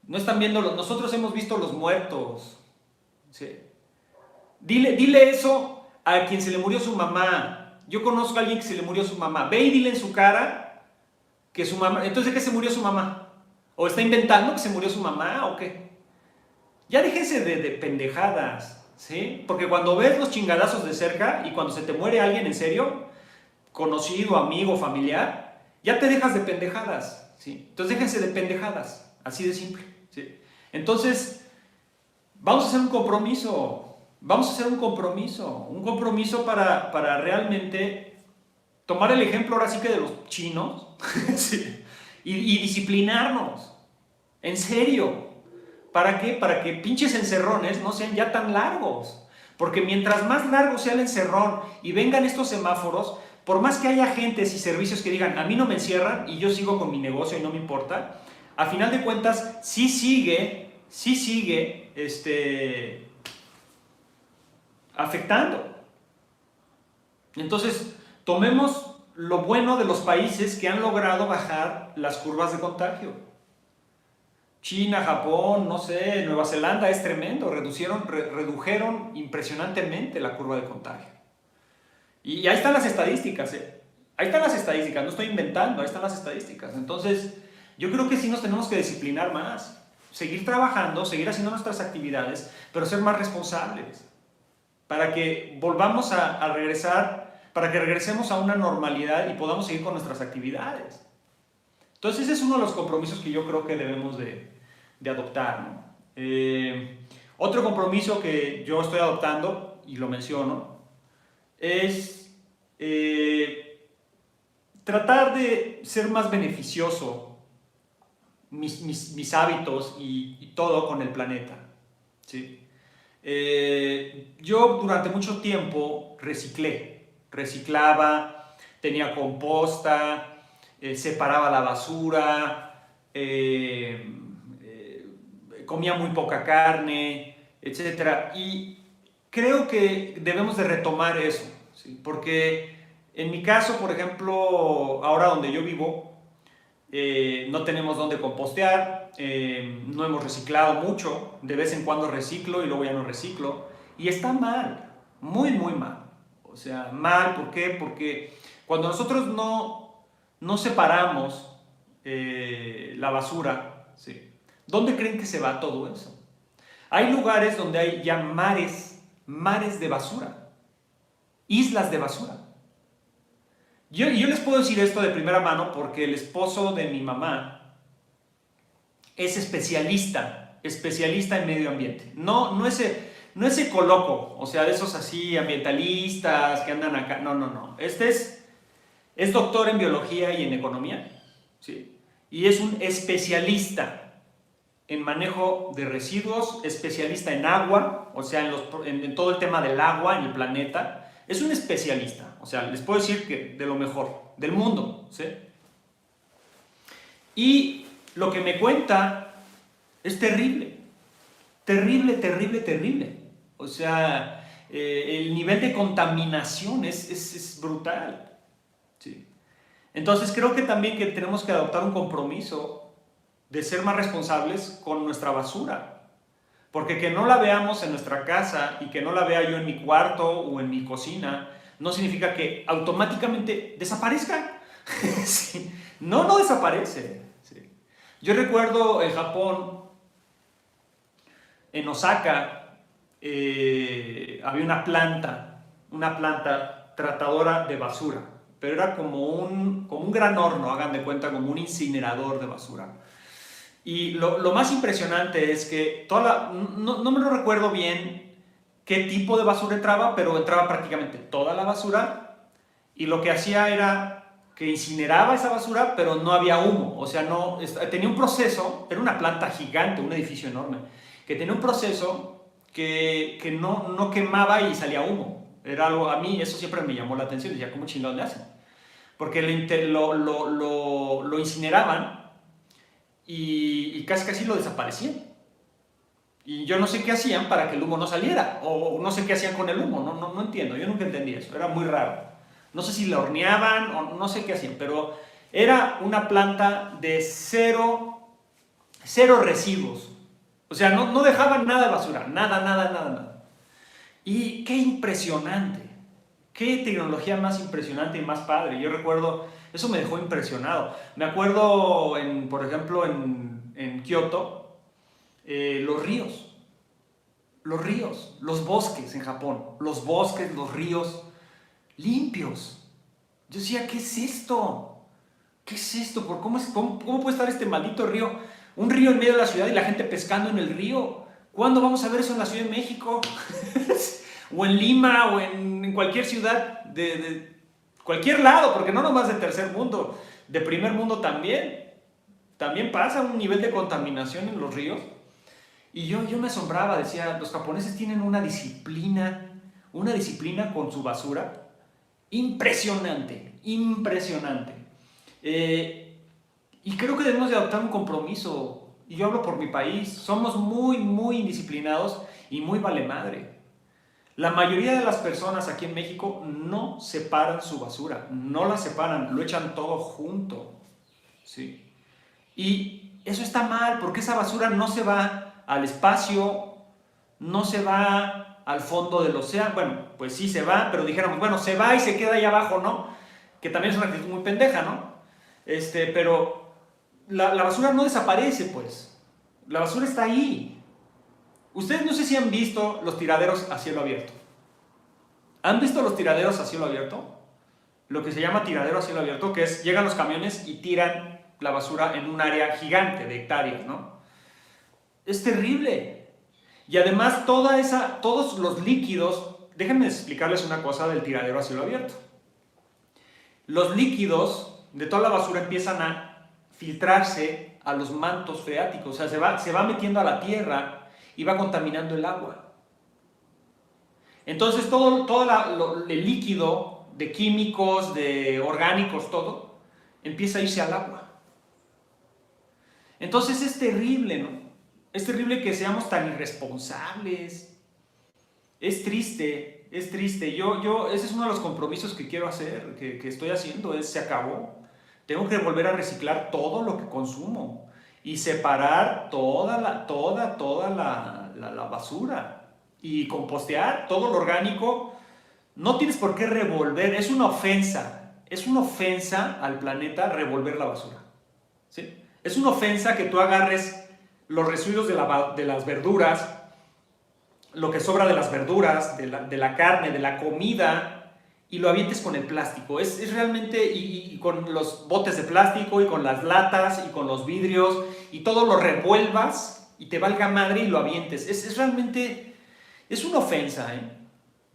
no están viendo, nosotros hemos visto los muertos, ¿sí? Dile eso a quien se le murió su mamá. Yo conozco a alguien que se le murió su mamá, ve y dile en su cara que su mamá, entonces ¿de qué se murió su mamá? ¿O está inventando que se murió su mamá o qué? Ya déjense de pendejadas, ¿sí? Porque cuando ves los chingadazos de cerca y cuando se te muere alguien en serio, conocido, amigo, familiar, ya te dejas de pendejadas, ¿sí? Entonces déjense de pendejadas, así de simple, ¿sí? Entonces, vamos a hacer un compromiso para realmente tomar el ejemplo ahora sí que de los chinos, ¿sí? y disciplinarnos, en serio. ¿Para qué? Para que pinches encerrones no sean ya tan largos. Porque mientras más largo sea el encerrón y vengan estos semáforos, por más que haya agentes y servicios que digan, a mí no me encierran y yo sigo con mi negocio y no me importa, a final de cuentas sí sigue afectando. Entonces, tomemos lo bueno de los países que han logrado bajar las curvas de contagio. China, Japón, no sé, Nueva Zelanda es tremendo, redujeron impresionantemente la curva de contagio. Y ahí están las estadísticas, ahí están las estadísticas, no estoy inventando, ahí están las estadísticas. Entonces, yo creo que sí nos tenemos que disciplinar más, seguir trabajando, seguir haciendo nuestras actividades, pero ser más responsables, para que volvamos a regresar, para que regresemos a una normalidad y podamos seguir con nuestras actividades. Entonces ese es uno de los compromisos que yo creo que debemos de adoptar, ¿no? Otro compromiso que yo estoy adoptando, y lo menciono, es tratar de ser más beneficioso mis hábitos y todo con el planeta, ¿sí? Yo durante mucho tiempo reciclaba, tenía composta, separaba la basura, comía muy poca carne, etc. Y creo que debemos de retomar eso, ¿sí? Porque en mi caso, por ejemplo, ahora donde yo vivo, no tenemos dónde compostear, no hemos reciclado mucho, de vez en cuando reciclo y luego ya no reciclo, y está mal, muy muy mal. O sea, mal, ¿por qué? Porque cuando nosotros no separamos la basura, ¿sí? ¿Dónde creen que se va todo eso? Hay lugares donde hay ya mares de basura, islas de basura. Yo les puedo decir esto de primera mano porque el esposo de mi mamá es especialista en medio ambiente. No es ecoloco, o sea, de esos así ambientalistas que andan acá. No. Este es doctor en biología y en economía, ¿sí? Y es un especialista en manejo de residuos, especialista en agua, o sea, en todo el tema del agua en el planeta. Es un especialista, o sea, les puedo decir que de lo mejor del mundo, ¿sí? Y lo que me cuenta es terrible. O sea, el nivel de contaminación es brutal, ¿sí? Entonces creo que también que tenemos que adoptar un compromiso de ser más responsables con nuestra basura. Porque que no la veamos en nuestra casa y que no la vea yo en mi cuarto o en mi cocina, no significa que automáticamente desaparezca. Sí. No desaparece. Sí. Yo recuerdo en Japón, en Osaka, había una planta tratadora de basura, pero era como un gran horno, hagan de cuenta, como un incinerador de basura. Y lo más impresionante es que no me lo recuerdo bien qué tipo de basura entraba, pero entraba prácticamente toda la basura, y lo que hacía era que incineraba esa basura, pero no había humo. O sea, tenía un proceso, era una planta gigante, un edificio enorme, que tenía un proceso que no quemaba y salía humo. Era algo, a mí eso siempre me llamó la atención, decía, ¿cómo chingados le hacen? Porque lo incineraban y casi lo desaparecían. Y yo no sé qué hacían para que el humo no saliera, o no sé qué hacían con el humo, no entiendo, yo nunca entendí eso, era muy raro. No sé si la horneaban o no sé qué hacían, pero era una planta de cero residuos. O sea, no dejaban nada de basura, nada. Y qué impresionante, qué tecnología más impresionante y más padre. Yo recuerdo, eso me dejó impresionado. Me acuerdo, por ejemplo, en Kioto, los ríos, los bosques en Japón, los bosques, los ríos limpios. Yo decía, ¿qué es esto? ¿Qué es esto? ¿Cómo puede estar este maldito río? Un río en medio de la ciudad y la gente pescando en el río. ¿Cuándo vamos a ver eso en la Ciudad de México? O en Lima, o en cualquier ciudad de cualquier lado, porque no nomás de tercer mundo, de primer mundo también. También pasa un nivel de contaminación en los ríos. Y yo me asombraba, decía, los japoneses tienen una disciplina con su basura impresionante, impresionante. Y creo que debemos de adoptar un compromiso, y yo hablo por mi país, somos muy indisciplinados y muy vale madre. La mayoría de las personas aquí en México no separan su basura, no la separan, lo echan todo junto, ¿sí? Y eso está mal, porque esa basura no se va al espacio, no se va al fondo del océano. Bueno, pues sí se va, pero dijéramos, bueno, se va y se queda ahí abajo, ¿no? Que también es una actitud muy pendeja, ¿no? Pero la basura no desaparece, pues. La basura está ahí. Ustedes no sé si han visto los tiraderos a cielo abierto. ¿Han visto los tiraderos a cielo abierto? Lo que se llama tiradero a cielo abierto, que es, llegan los camiones y tiran la basura en un área gigante de hectáreas, ¿no? Es terrible. Y además todos los líquidos, déjenme explicarles una cosa del tiradero a cielo abierto. Los líquidos de toda la basura empiezan a filtrarse a los mantos freáticos, o sea, se va metiendo a la tierra y va contaminando el agua. Entonces todo el líquido de químicos, de orgánicos, todo, empieza a irse al agua. Entonces es terrible, ¿no? Es terrible que seamos tan irresponsables. Es triste, es triste. Ese es uno de los compromisos que quiero hacer, que estoy haciendo, se acabó. Tengo que volver a reciclar todo lo que consumo y separar toda la basura y compostear todo lo orgánico. No tienes por qué revolver, es una ofensa al planeta revolver la basura, ¿sí? Es una ofensa que tú agarres los residuos de las verduras, lo que sobra de las verduras, de la carne, de la comida, y lo avientes con el plástico. Es realmente, y con los botes de plástico, y con las latas, y con los vidrios, y todo lo revuelvas, y te valga madre y lo avientes. Es realmente, es una ofensa, ¿eh?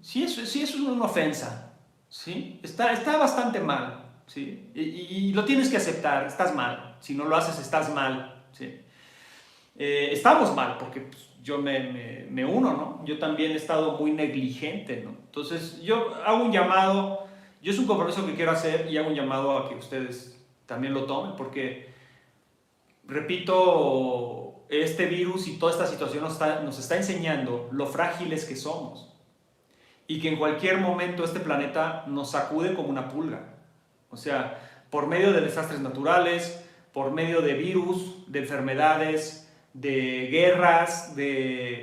Sí, es una ofensa, ¿sí? Está bastante mal, ¿sí? Y lo tienes que aceptar, estás mal. Si no lo haces, estás mal, ¿sí? Estamos mal, porque pues, yo me uno, ¿no? Yo también he estado muy negligente, ¿no? Entonces, yo hago un llamado, es un compromiso que quiero hacer y hago un llamado a que ustedes también lo tomen, porque, repito, este virus y toda esta situación nos está enseñando lo frágiles que somos y que en cualquier momento este planeta nos sacude como una pulga. O sea, por medio de desastres naturales, por medio de virus, de enfermedades, de guerras,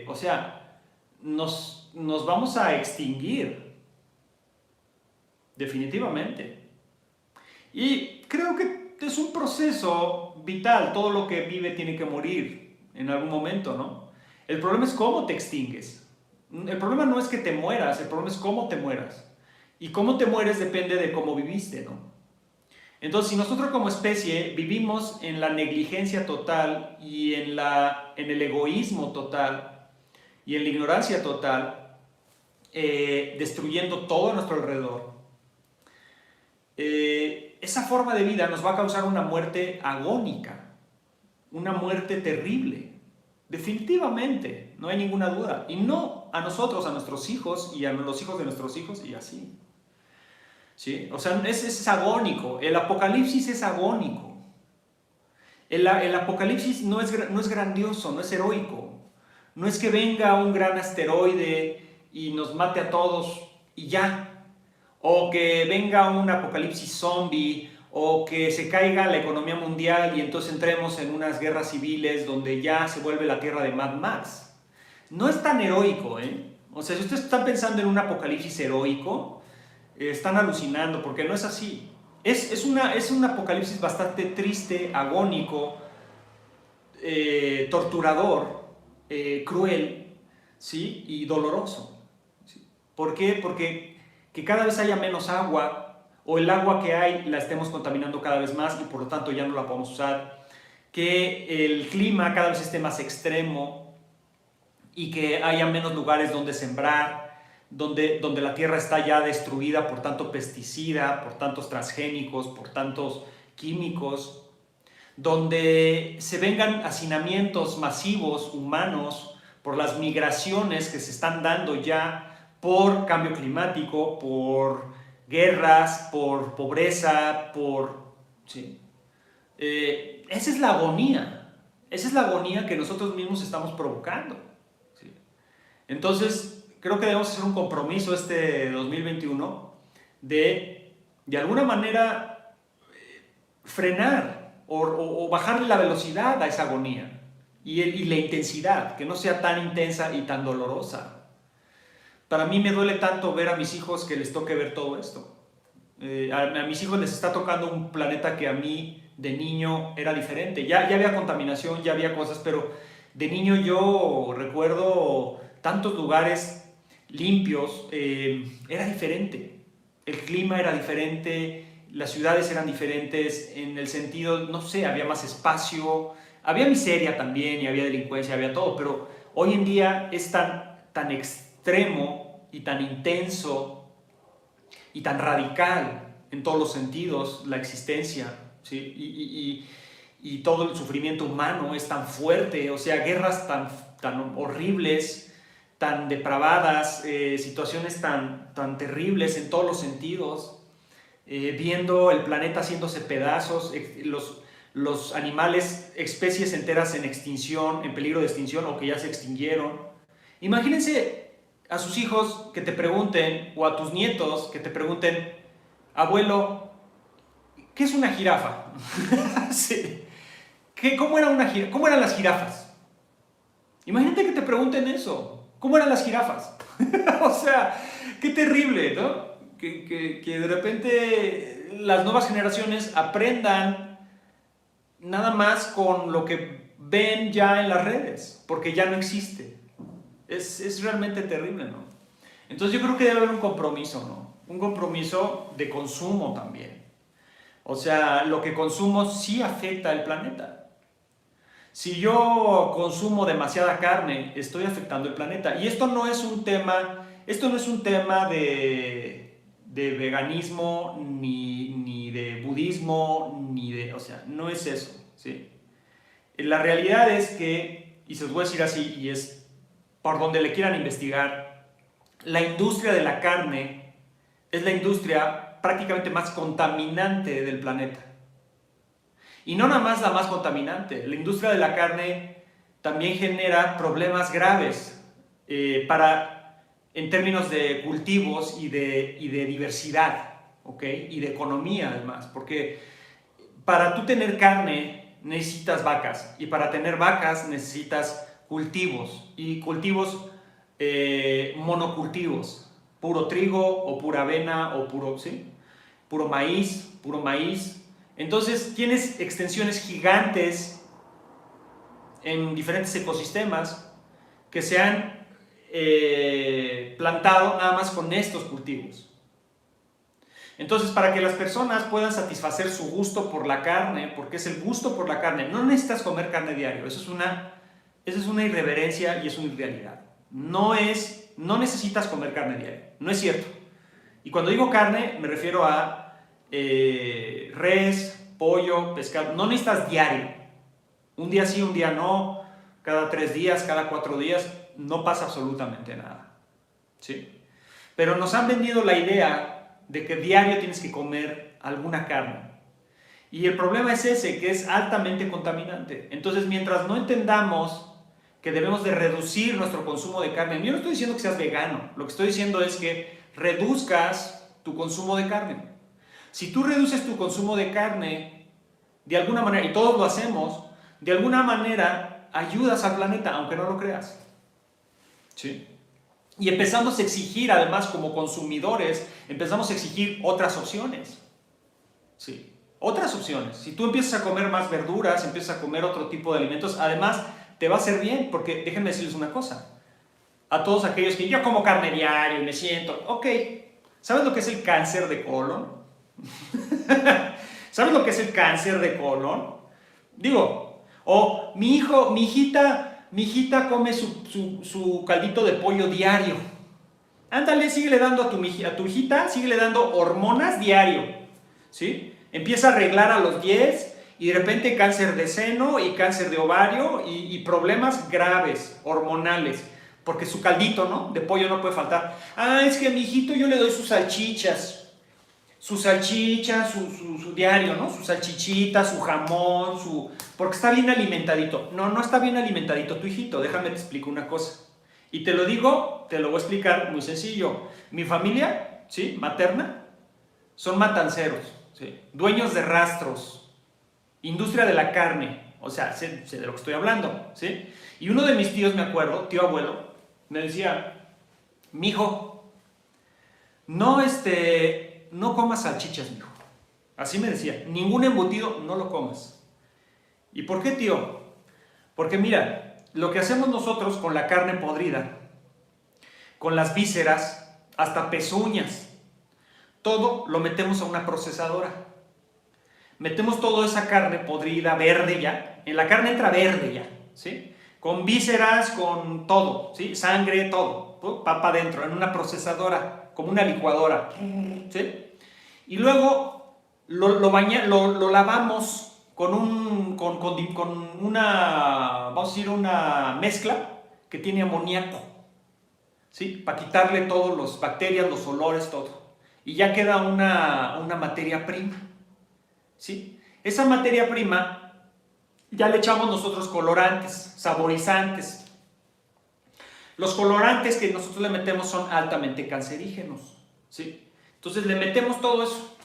o sea, nos vamos a extinguir, definitivamente. Y creo que es un proceso vital, todo lo que vive tiene que morir en algún momento, ¿no? El problema es cómo te extingues. El problema no es que te mueras, el problema es cómo te mueras. Y cómo te mueres depende de cómo viviste, ¿no? Entonces, si nosotros como especie vivimos en la negligencia total y en el egoísmo total y en la ignorancia total, destruyendo todo a nuestro alrededor, esa forma de vida nos va a causar una muerte agónica, una muerte terrible, definitivamente, no hay ninguna duda. Y no a nosotros, a nuestros hijos y a los hijos de nuestros hijos y así. ¿Sí? O sea, es agónico. El apocalipsis es agónico. El apocalipsis no es grandioso, no es heroico. No es que venga un gran asteroide y nos mate a todos y ya. o que venga un apocalipsis zombie, o que se caiga la economía mundial y entonces entremos en unas guerras civiles donde ya se vuelve la tierra de Mad Max. No es tan heroico, ¿eh? O sea, si ustedes están pensando en un apocalipsis heroico, están alucinando, porque no es así. Es un apocalipsis bastante triste, agónico, torturador, cruel, ¿sí? Y doloroso. ¿Sí? ¿Por qué? Porque que cada vez haya menos agua, o el agua que hay la estemos contaminando cada vez más y por lo tanto ya no la podemos usar, que el clima cada vez esté más extremo y que haya menos lugares donde sembrar, donde la tierra está ya destruida por tanto pesticida, por tantos transgénicos, por tantos químicos, donde se vengan hacinamientos masivos humanos por las migraciones que se están dando ya por cambio climático, por guerras, por pobreza, por... ¿sí? Esa es la agonía que nosotros mismos estamos provocando. ¿Sí? Entonces, creo que debemos hacer un compromiso este 2021 de alguna manera, frenar o bajarle la velocidad a esa agonía y la intensidad, que no sea tan intensa y tan dolorosa. Para mí me duele tanto ver a mis hijos que les toque ver todo esto. A mis hijos les está tocando un planeta que a mí de niño era diferente. Ya había contaminación, ya había cosas, pero de niño yo recuerdo tantos lugares limpios. Era diferente. El clima era diferente, las ciudades eran diferentes en el sentido, no sé, había más espacio, había miseria también y había delincuencia, había todo, pero hoy en día es tan extremo y tan intenso y tan radical en todos los sentidos la existencia, ¿sí? Y todo el sufrimiento humano es tan fuerte, o sea, guerras tan horribles, tan depravadas, situaciones tan terribles en todos los sentidos, viendo el planeta haciéndose pedazos, los animales, especies enteras en extinción, en peligro de extinción o que ya se extinguieron. Imagínense a sus hijos que te pregunten, o a tus nietos que te pregunten, abuelo, ¿qué es una jirafa? Sí. ¿Cómo eran las jirafas? Imagínate que te pregunten eso. ¿Cómo eran las jirafas? O sea, qué terrible, ¿no? Que de repente las nuevas generaciones aprendan nada más con lo que ven ya en las redes, porque ya no existe. Es realmente terrible, ¿no? Entonces yo creo que debe haber un compromiso, ¿no? Un compromiso de consumo también. O sea, lo que consumo sí afecta al planeta. Si yo consumo demasiada carne, estoy afectando el planeta. Y esto no es un tema de veganismo, ni de budismo, o sea, no es eso, ¿sí? La realidad es que, y se los voy a decir así, y es por donde le quieran investigar, la industria de la carne es la industria prácticamente más contaminante del planeta. Y no nada más la más contaminante, la industria de la carne también genera problemas graves en términos de cultivos y de diversidad, ¿ok? Y de economía además, porque para tú tener carne necesitas vacas y para tener vacas necesitas cultivos y cultivos monocultivos, puro trigo o pura avena o puro maíz. Entonces tienes extensiones gigantes en diferentes ecosistemas que se han plantado nada más con estos cultivos. Entonces, para que las personas puedan satisfacer su gusto por la carne, porque es el gusto por la carne, no necesitas comer carne diario, eso es una irreverencia y es una irrealidad. No necesitas comer carne diario, no es cierto. Y cuando digo carne, me refiero a res, pollo, pescado. No necesitas diario. Un día sí, un día no, cada 3 días, cada 4 días, no pasa absolutamente nada. ¿Sí? Pero nos han vendido la idea de que diario tienes que comer alguna carne. Y el problema es ese, que es altamente contaminante. Entonces, mientras no entendamos que debemos de reducir nuestro consumo de carne, yo no estoy diciendo que seas vegano, lo que estoy diciendo es que reduzcas tu consumo de carne. Si tú reduces tu consumo de carne, de alguna manera, y todos lo hacemos, de alguna manera ayudas al planeta, aunque no lo creas. ¿Sí? Y empezamos a exigir, además, como consumidores, empezamos a exigir otras opciones. ¿Sí? Otras opciones. Si tú empiezas a comer más verduras, empiezas a comer otro tipo de alimentos, además te va a hacer bien, porque déjenme decirles una cosa. A todos aquellos que yo como carne diario y me siento, ok, ¿sabes lo que es el cáncer de colon? ¿Sabes lo que es el cáncer de colon? Digo, o mi hijita come su caldito de pollo diario. Ándale, síguele dando a tu hijita, síguele dando hormonas diario, ¿sí? Empieza a arreglar a los 10 y de repente cáncer de seno y cáncer de ovario y problemas graves, hormonales, porque su caldito, ¿no? De pollo no puede faltar. Ah, es que a mi hijito yo le doy sus salchichas. Su salchicha, su diario, ¿no? Su salchichita, su jamón, porque está bien alimentadito. No, no está bien alimentadito tu hijito. Déjame te explico una cosa. Y te lo digo, te lo voy a explicar muy sencillo. Mi familia, ¿sí? Materna, son matanceros, ¿sí? Dueños de rastros, industria de la carne. O sea, sé de lo que estoy hablando, ¿sí? Y uno de mis tíos, me acuerdo, tío abuelo, me decía, mijo, no comas salchichas, mijo. Así me decía, ningún embutido no lo comas. ¿Y por qué, tío? Porque mira, lo que hacemos nosotros con la carne podrida, con las vísceras, hasta pezuñas, todo lo metemos a una procesadora. Metemos toda esa carne podrida, verde ya, en la carne entra verde ya, ¿sí? Con vísceras, con todo, ¿sí? Sangre, todo, va para adentro, en una procesadora, como una licuadora, ¿sí? Y luego lo lavamos con una, vamos a decir, una mezcla que tiene amoníaco, ¿sí? Para quitarle todas las bacterias, los olores, todo. Y ya queda una materia prima, ¿sí? Esa materia prima ya le echamos nosotros colorantes, saborizantes. Los colorantes que nosotros le metemos son altamente cancerígenos, ¿sí? Entonces le metemos todo eso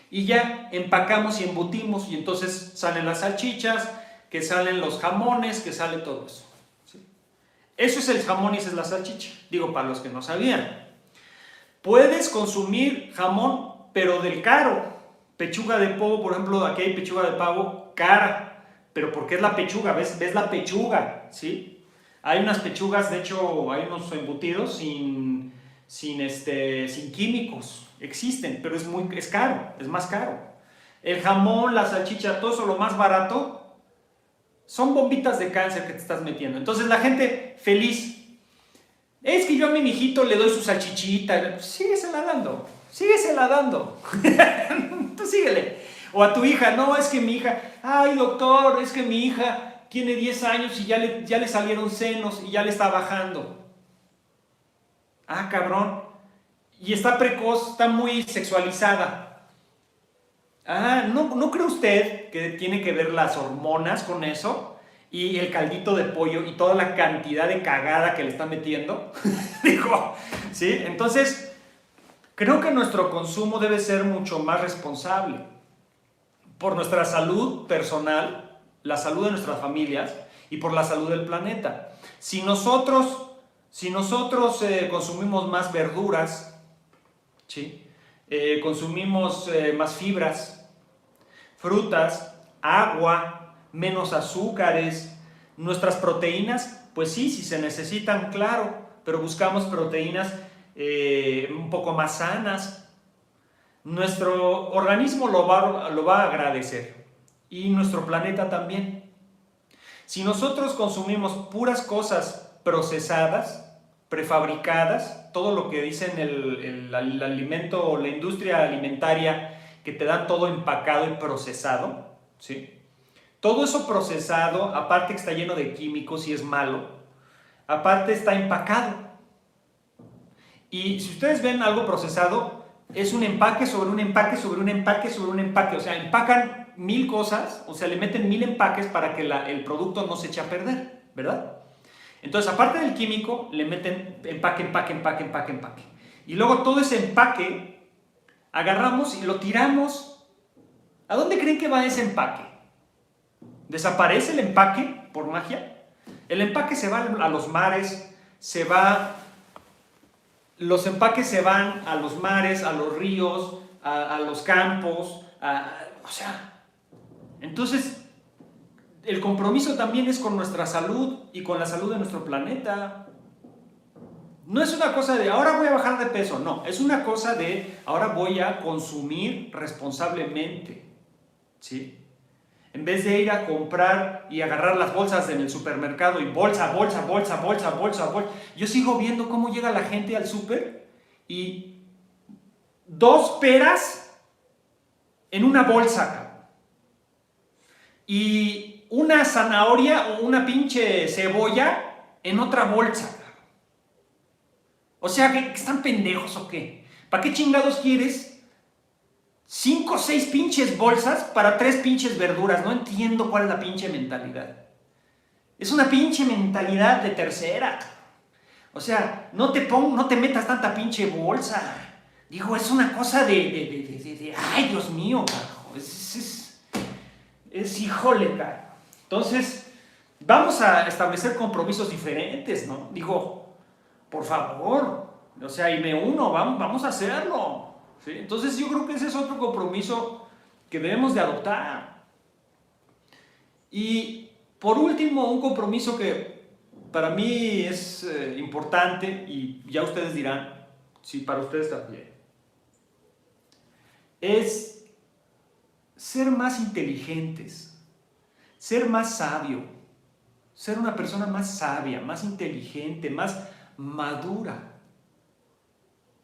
y ya empacamos y embutimos y entonces salen las salchichas, que salen los jamones, que sale todo eso, ¿sí? Eso es el jamón y esa es la salchicha. Digo, para los que no sabían. Puedes consumir jamón, pero del caro. Pechuga de pavo, por ejemplo, aquí hay pechuga de pavo cara, pero ¿por qué es la pechuga? ¿Ves la pechuga? ¿Sí? Hay unas pechugas, de hecho, hay unos embutidos sin químicos. Existen, pero es caro, es más caro. El jamón, la salchicha, todo eso lo más barato, son bombitas de cáncer que te estás metiendo. Entonces la gente feliz, es que yo a mi mijito le doy su salchichita, síguesela dando, tú síguele. O a tu hija, no, es que mi hija, ay doctor, es que mi hija tiene 10 años y ya le salieron senos y ya le está bajando. Ah, cabrón. Y está precoz, está muy sexualizada. Ah, ¿no cree usted que tiene que ver las hormonas con eso? Y el caldito de pollo y toda la cantidad de cagada que le está metiendo. Digo, ¿sí? Entonces, creo que nuestro consumo debe ser mucho más responsable. Por nuestra salud personal, la salud de nuestras familias y por la salud del planeta. Si nosotros consumimos más verduras, ¿sí? Consumimos más fibras, frutas, agua, menos azúcares, nuestras proteínas, pues sí, si se necesitan, claro, pero buscamos proteínas un poco más sanas. Nuestro organismo lo va a agradecer y nuestro planeta también. Si nosotros consumimos puras cosas procesadas, prefabricadas, todo lo que dicen el alimento o la industria alimentaria, que te dan todo empacado y procesado, ¿sí? Todo eso procesado, aparte que está lleno de químicos y es malo, aparte está empacado. Y si ustedes ven algo procesado, es un empaque sobre un empaque sobre un empaque sobre un empaque. O sea, empacan 1000 cosas, o sea, le meten 1000 empaques para que el producto no se eche a perder, ¿verdad? Entonces, aparte del químico, le meten empaque. Y luego todo ese empaque agarramos y lo tiramos. ¿A dónde creen que va ese empaque? ¿Desaparece el empaque por magia? El empaque se va a los mares, los empaques se van a los mares, a los ríos, a los campos, o sea, entonces el compromiso también es con nuestra salud y con la salud de nuestro planeta. No es una cosa de ahora voy a bajar de peso, no, es una cosa de ahora voy a consumir responsablemente, ¿sí? En vez de ir a comprar y agarrar las bolsas en el supermercado y bolsa. Yo sigo viendo cómo llega la gente al súper y 2 peras en una bolsa y una zanahoria o una pinche cebolla en otra bolsa. O sea, ¿que están pendejos o qué? ¿Para qué chingados quieres 5 o 6 pinches bolsas para 3 pinches verduras? No entiendo cuál es la pinche mentalidad. Es una pinche mentalidad de tercera. O sea, no te metas tanta pinche bolsa. Digo, es una cosa de ay, Dios mío, carajo. Es híjole, carajo. Entonces, vamos a establecer compromisos diferentes, ¿no? Digo, por favor, o sea, y me uno, vamos a hacerlo, ¿sí? Entonces yo creo que ese es otro compromiso que debemos de adoptar. Y por último, un compromiso que para mí es importante, y ya ustedes dirán si para ustedes también, es ser más inteligentes, ser más sabio, ser una persona más sabia, más inteligente, más madura.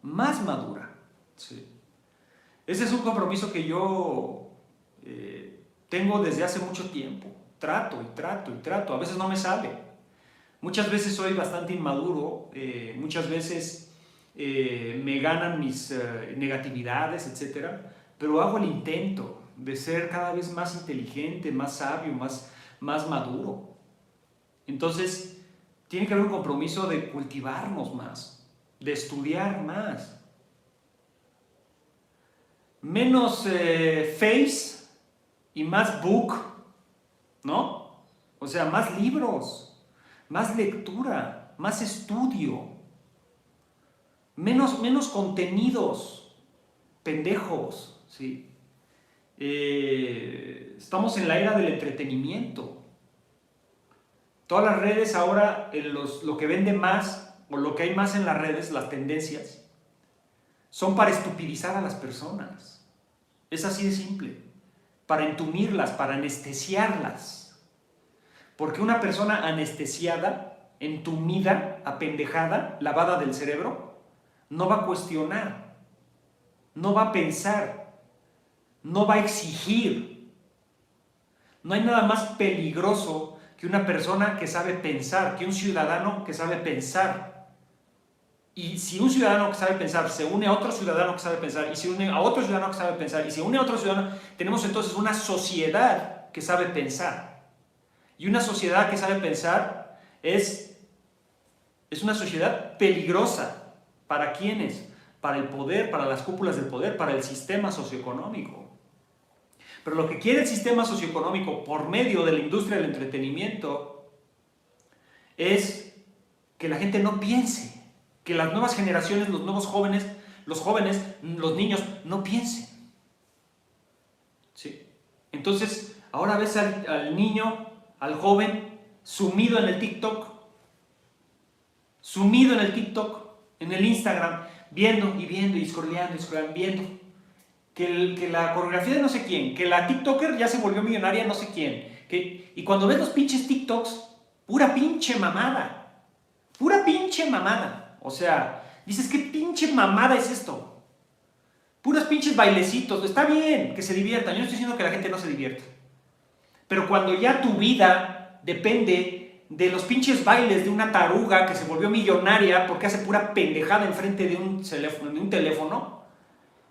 Más madura. Sí. Ese es un compromiso que yo tengo desde hace mucho tiempo. Trato. A veces no me sale. Muchas veces soy bastante inmaduro. Muchas veces me ganan mis negatividades, etc. Pero hago el intento de ser cada vez más inteligente, más sabio, más maduro. Entonces, tiene que haber un compromiso de cultivarnos más, de estudiar más. Menos face y más book, ¿no? O sea, más libros, más lectura, más estudio, menos contenidos pendejos, ¿sí? Estamos en la era del entretenimiento. Todas las redes ahora, lo que vende más, o lo que hay más en las redes, las tendencias, son para estupidizar a las personas. Es así de simple. Para entumirlas, para anestesiarlas. Porque una persona anestesiada, entumida, apendejada, lavada del cerebro, no va a cuestionar, no va a pensar, no va a exigir. No hay nada más peligroso que una persona que sabe pensar, que un ciudadano que sabe pensar. Y si un ciudadano que sabe pensar se une a otro ciudadano que sabe pensar, y se une a otro ciudadano que sabe pensar, y se une a otro ciudadano, tenemos entonces una sociedad que sabe pensar. Y una sociedad que sabe pensar es una sociedad peligrosa. ¿Para quiénes? Para el poder, para las cúpulas del poder, para el sistema socioeconómico. Pero lo que quiere el sistema socioeconómico por medio de la industria del entretenimiento es que la gente no piense, que las nuevas generaciones, los nuevos jóvenes, los niños no piensen. ¿Sí? Entonces, ahora ves al niño, al joven, sumido en el TikTok, en el Instagram, viendo y scrolleando, viendo. Que la coreografía de no sé quién, que la TikToker ya se volvió millonaria no sé quién. Y cuando ves los pinches TikToks, pura pinche mamada. O sea, dices, ¿qué pinche mamada es esto? Puros pinches bailecitos. Está bien que se diviertan. Yo no estoy diciendo que la gente no se divierta. Pero cuando ya tu vida depende de los pinches bailes de una taruga que se volvió millonaria porque hace pura pendejada enfrente de un teléfono,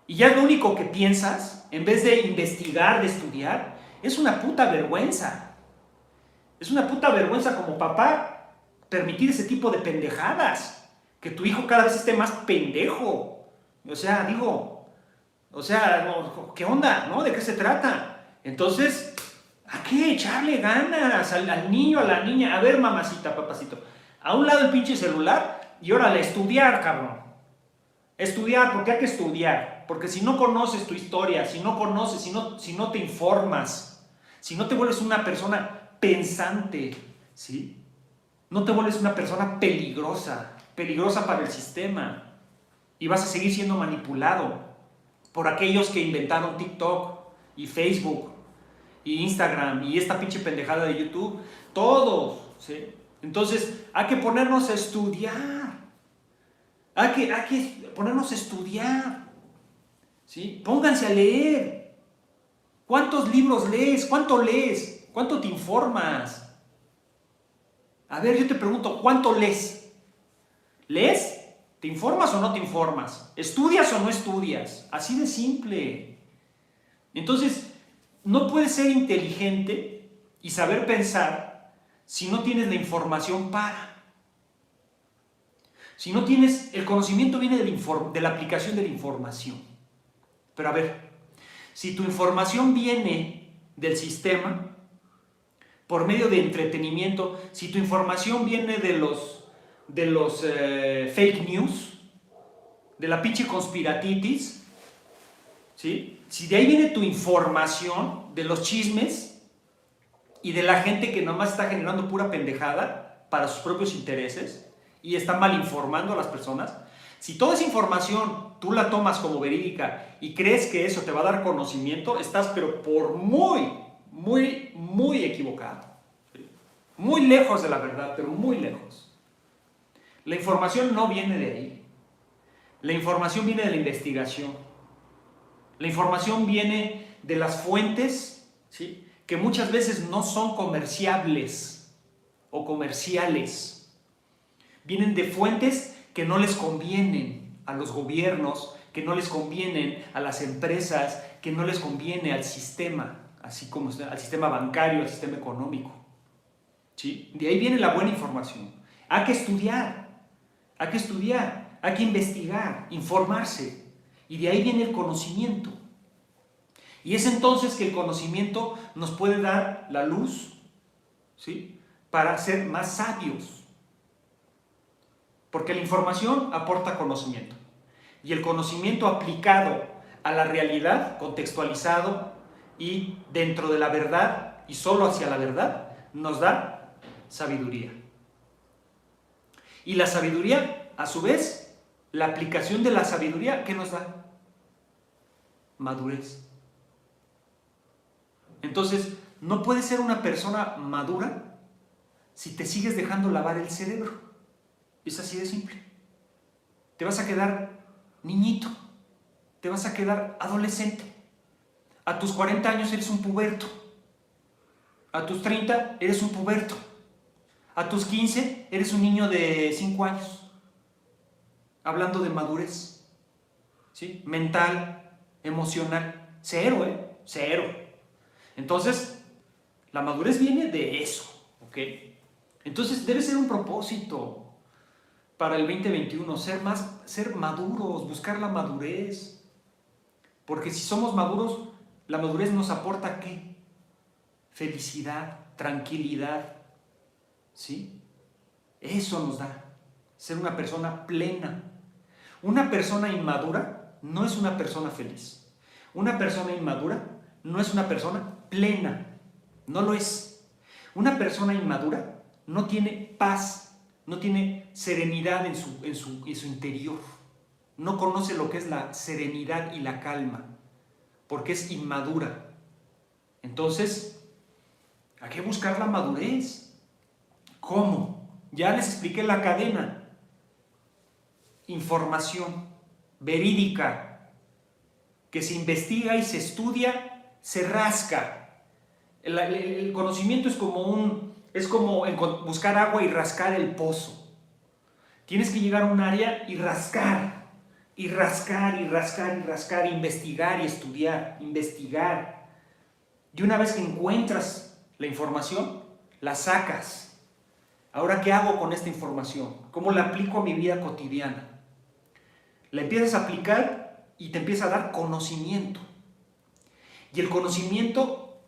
y ya es lo único que piensas, en vez de investigar, de estudiar, es una puta vergüenza. Es una puta vergüenza como papá permitir ese tipo de pendejadas. Que tu hijo cada vez esté más pendejo. O sea, O sea, ¿qué onda? ¿No? ¿De qué se trata? Entonces, hay que echarle ganas al niño, a la niña. A ver, mamacita, papacito. A un lado el pinche celular y órale, estudiar, cabrón. Estudiar, porque hay que estudiar. Porque si no conoces tu historia, si no conoces, si no te informas, si no te vuelves una persona pensante, ¿sí? No te vuelves una persona peligrosa para el sistema. Y vas a seguir siendo manipulado por aquellos que inventaron TikTok y Facebook y Instagram y esta pinche pendejada de YouTube. Todos, ¿sí? Entonces, hay que ponernos a estudiar. Hay que ponernos a estudiar, ¿sí? Pónganse a leer. ¿Cuántos libros lees? ¿Cuánto lees? ¿Cuánto te informas? A ver, yo te pregunto, ¿cuánto lees? ¿Lees? ¿Te informas o no te informas? ¿Estudias o no estudias? Así de simple. Entonces, no puedes ser inteligente y saber pensar si no tienes la información para. Si no tienes, el conocimiento viene de la aplicación de la información. Pero a ver, si tu información viene del sistema, por medio de entretenimiento, si tu información viene de los fake news, de la pinche conspiratitis, ¿sí? Si de ahí viene tu información, de los chismes y de la gente que nomás está generando pura pendejada para sus propios intereses y está mal informando a las personas, si toda esa información tú la tomas como verídica y crees que eso te va a dar conocimiento, estás pero por muy equivocado, ¿sí? Muy lejos de la verdad, pero muy lejos. La información no viene de ahí. La información viene de la investigación. La información viene de las fuentes, ¿sí? Que muchas veces no son comerciables o comerciales. Vienen de fuentes que no les convienen a los gobiernos, que no les convienen a las empresas, que no les conviene al sistema, así como al sistema bancario, al sistema económico, ¿sí? De ahí viene la buena información. Hay que estudiar, hay que investigar, informarse. Y de ahí viene el conocimiento. Y es entonces que el conocimiento nos puede dar la luz, ¿sí? Para ser más sabios. Porque la información aporta conocimiento. Y el conocimiento aplicado a la realidad, contextualizado y dentro de la verdad y solo hacia la verdad, nos da sabiduría. Y la sabiduría, a su vez, la aplicación de la sabiduría, ¿qué nos da? Madurez. Entonces, no puedes ser una persona madura si te sigues dejando lavar el cerebro. Es así de simple. Te vas a quedar niñito, te vas a quedar adolescente. A tus 40 años eres un puberto. A tus 30 eres un puberto. A tus 15 eres un niño de 5 años. Hablando de madurez, ¿sí? Mental, emocional. Cero, Cero. Entonces, la madurez viene de eso, ¿ok? Entonces, debe ser un propósito para el 2021, ser maduros, buscar la madurez. Porque si somos maduros, la madurez nos aporta ¿qué? Felicidad, tranquilidad, ¿sí? Eso nos da ser una persona plena. Una persona inmadura no es una persona feliz. Una persona inmadura no es una persona plena. No lo es. Una persona inmadura no tiene paz, no tiene serenidad en su interior. No conoce lo que es la serenidad y la calma, porque es inmadura. Entonces, hay que buscar la madurez. ¿Cómo? Ya les expliqué la cadena. Información verídica, que se investiga y se estudia, se rasca. El conocimiento es como buscar agua y rascar el pozo. Tienes que llegar a un área y rascar, y rascar, y rascar, y rascar, investigar y estudiar, investigar. Y una vez que encuentras la información, la sacas. Ahora, ¿qué hago con esta información? ¿Cómo la aplico a mi vida cotidiana? La empiezas a aplicar y te empieza a dar conocimiento. Y el conocimiento,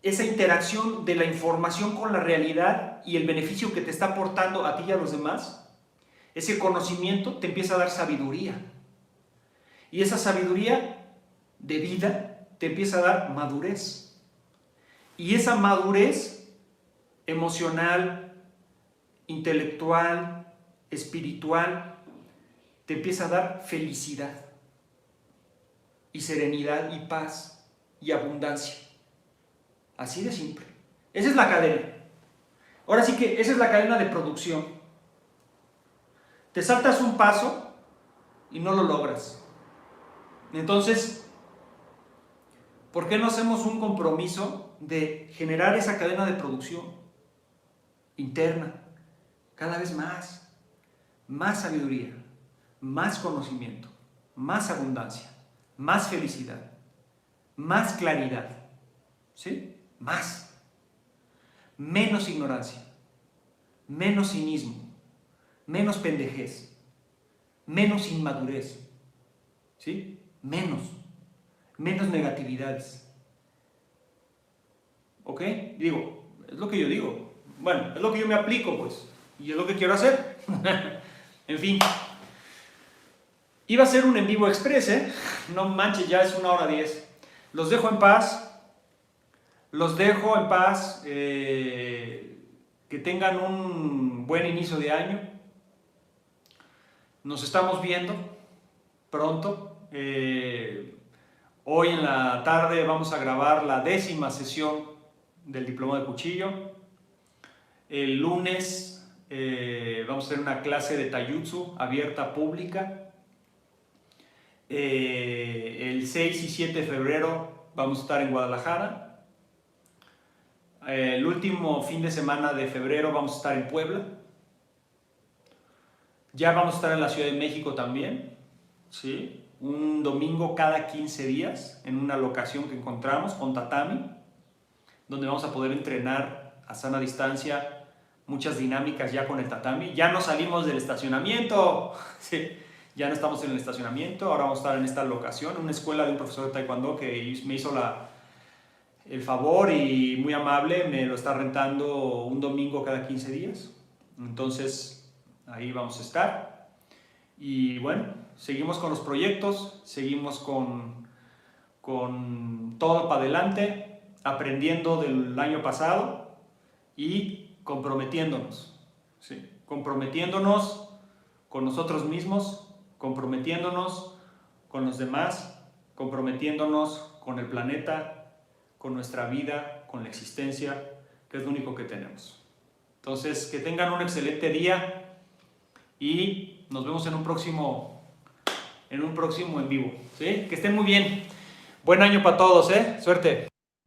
esa interacción de la información con la realidad y el beneficio que te está aportando a ti y a los demás, ese conocimiento te empieza a dar sabiduría. Y esa sabiduría de vida te empieza a dar madurez. Y esa madurez emocional, intelectual, espiritual, te empieza a dar felicidad y serenidad y paz y abundancia. Así de simple. Esa es la cadena. Ahora sí que esa es la cadena de producción. Te saltas un paso y no lo logras. Entonces, ¿por qué no hacemos un compromiso de generar esa cadena de producción interna? Cada vez más. Más sabiduría, más conocimiento, más abundancia, más felicidad, más claridad, ¿sí? Más. Menos ignorancia, menos cinismo, menos pendejez, menos inmadurez, ¿sí? Menos negatividades. ¿Ok? Digo, es lo que yo digo. Bueno, es lo que yo me aplico, pues, y es lo que quiero hacer. En fin. Iba a ser un en vivo express, ¿eh? No manches, ya es 1:10. Los dejo en paz. Los dejo en paz. Que tengan un buen inicio de año. Nos estamos viendo pronto. Hoy en la tarde vamos a grabar la 10ª sesión del diploma de cuchillo. El lunes vamos a hacer una clase de taijutsu abierta pública. El 6 y 7 de febrero vamos a estar en Guadalajara. El último fin de semana de febrero vamos a estar en Puebla. Ya vamos a estar en la Ciudad de México también, ¿sí? Un domingo cada 15 días en una locación que encontramos con tatami, donde vamos a poder entrenar a sana distancia muchas dinámicas ya con el tatami. Ya no salimos del estacionamiento, ¿sí? Ya no estamos en el estacionamiento, ahora vamos a estar en esta locación, una escuela de un profesor de taekwondo que me hizo el favor y muy amable, me lo está rentando un domingo cada 15 días. Entonces, ahí vamos a estar. Y bueno, seguimos con los proyectos, seguimos con todo para adelante, aprendiendo del año pasado y comprometiéndonos, ¿sí? Comprometiéndonos con nosotros mismos, comprometiéndonos con los demás, comprometiéndonos con el planeta, con nuestra vida, con la existencia, que es lo único que tenemos. Entonces, que tengan un excelente día y nos vemos en un próximo en vivo, ¿sí? Que estén muy bien. Buen año para todos, ¿eh? Suerte.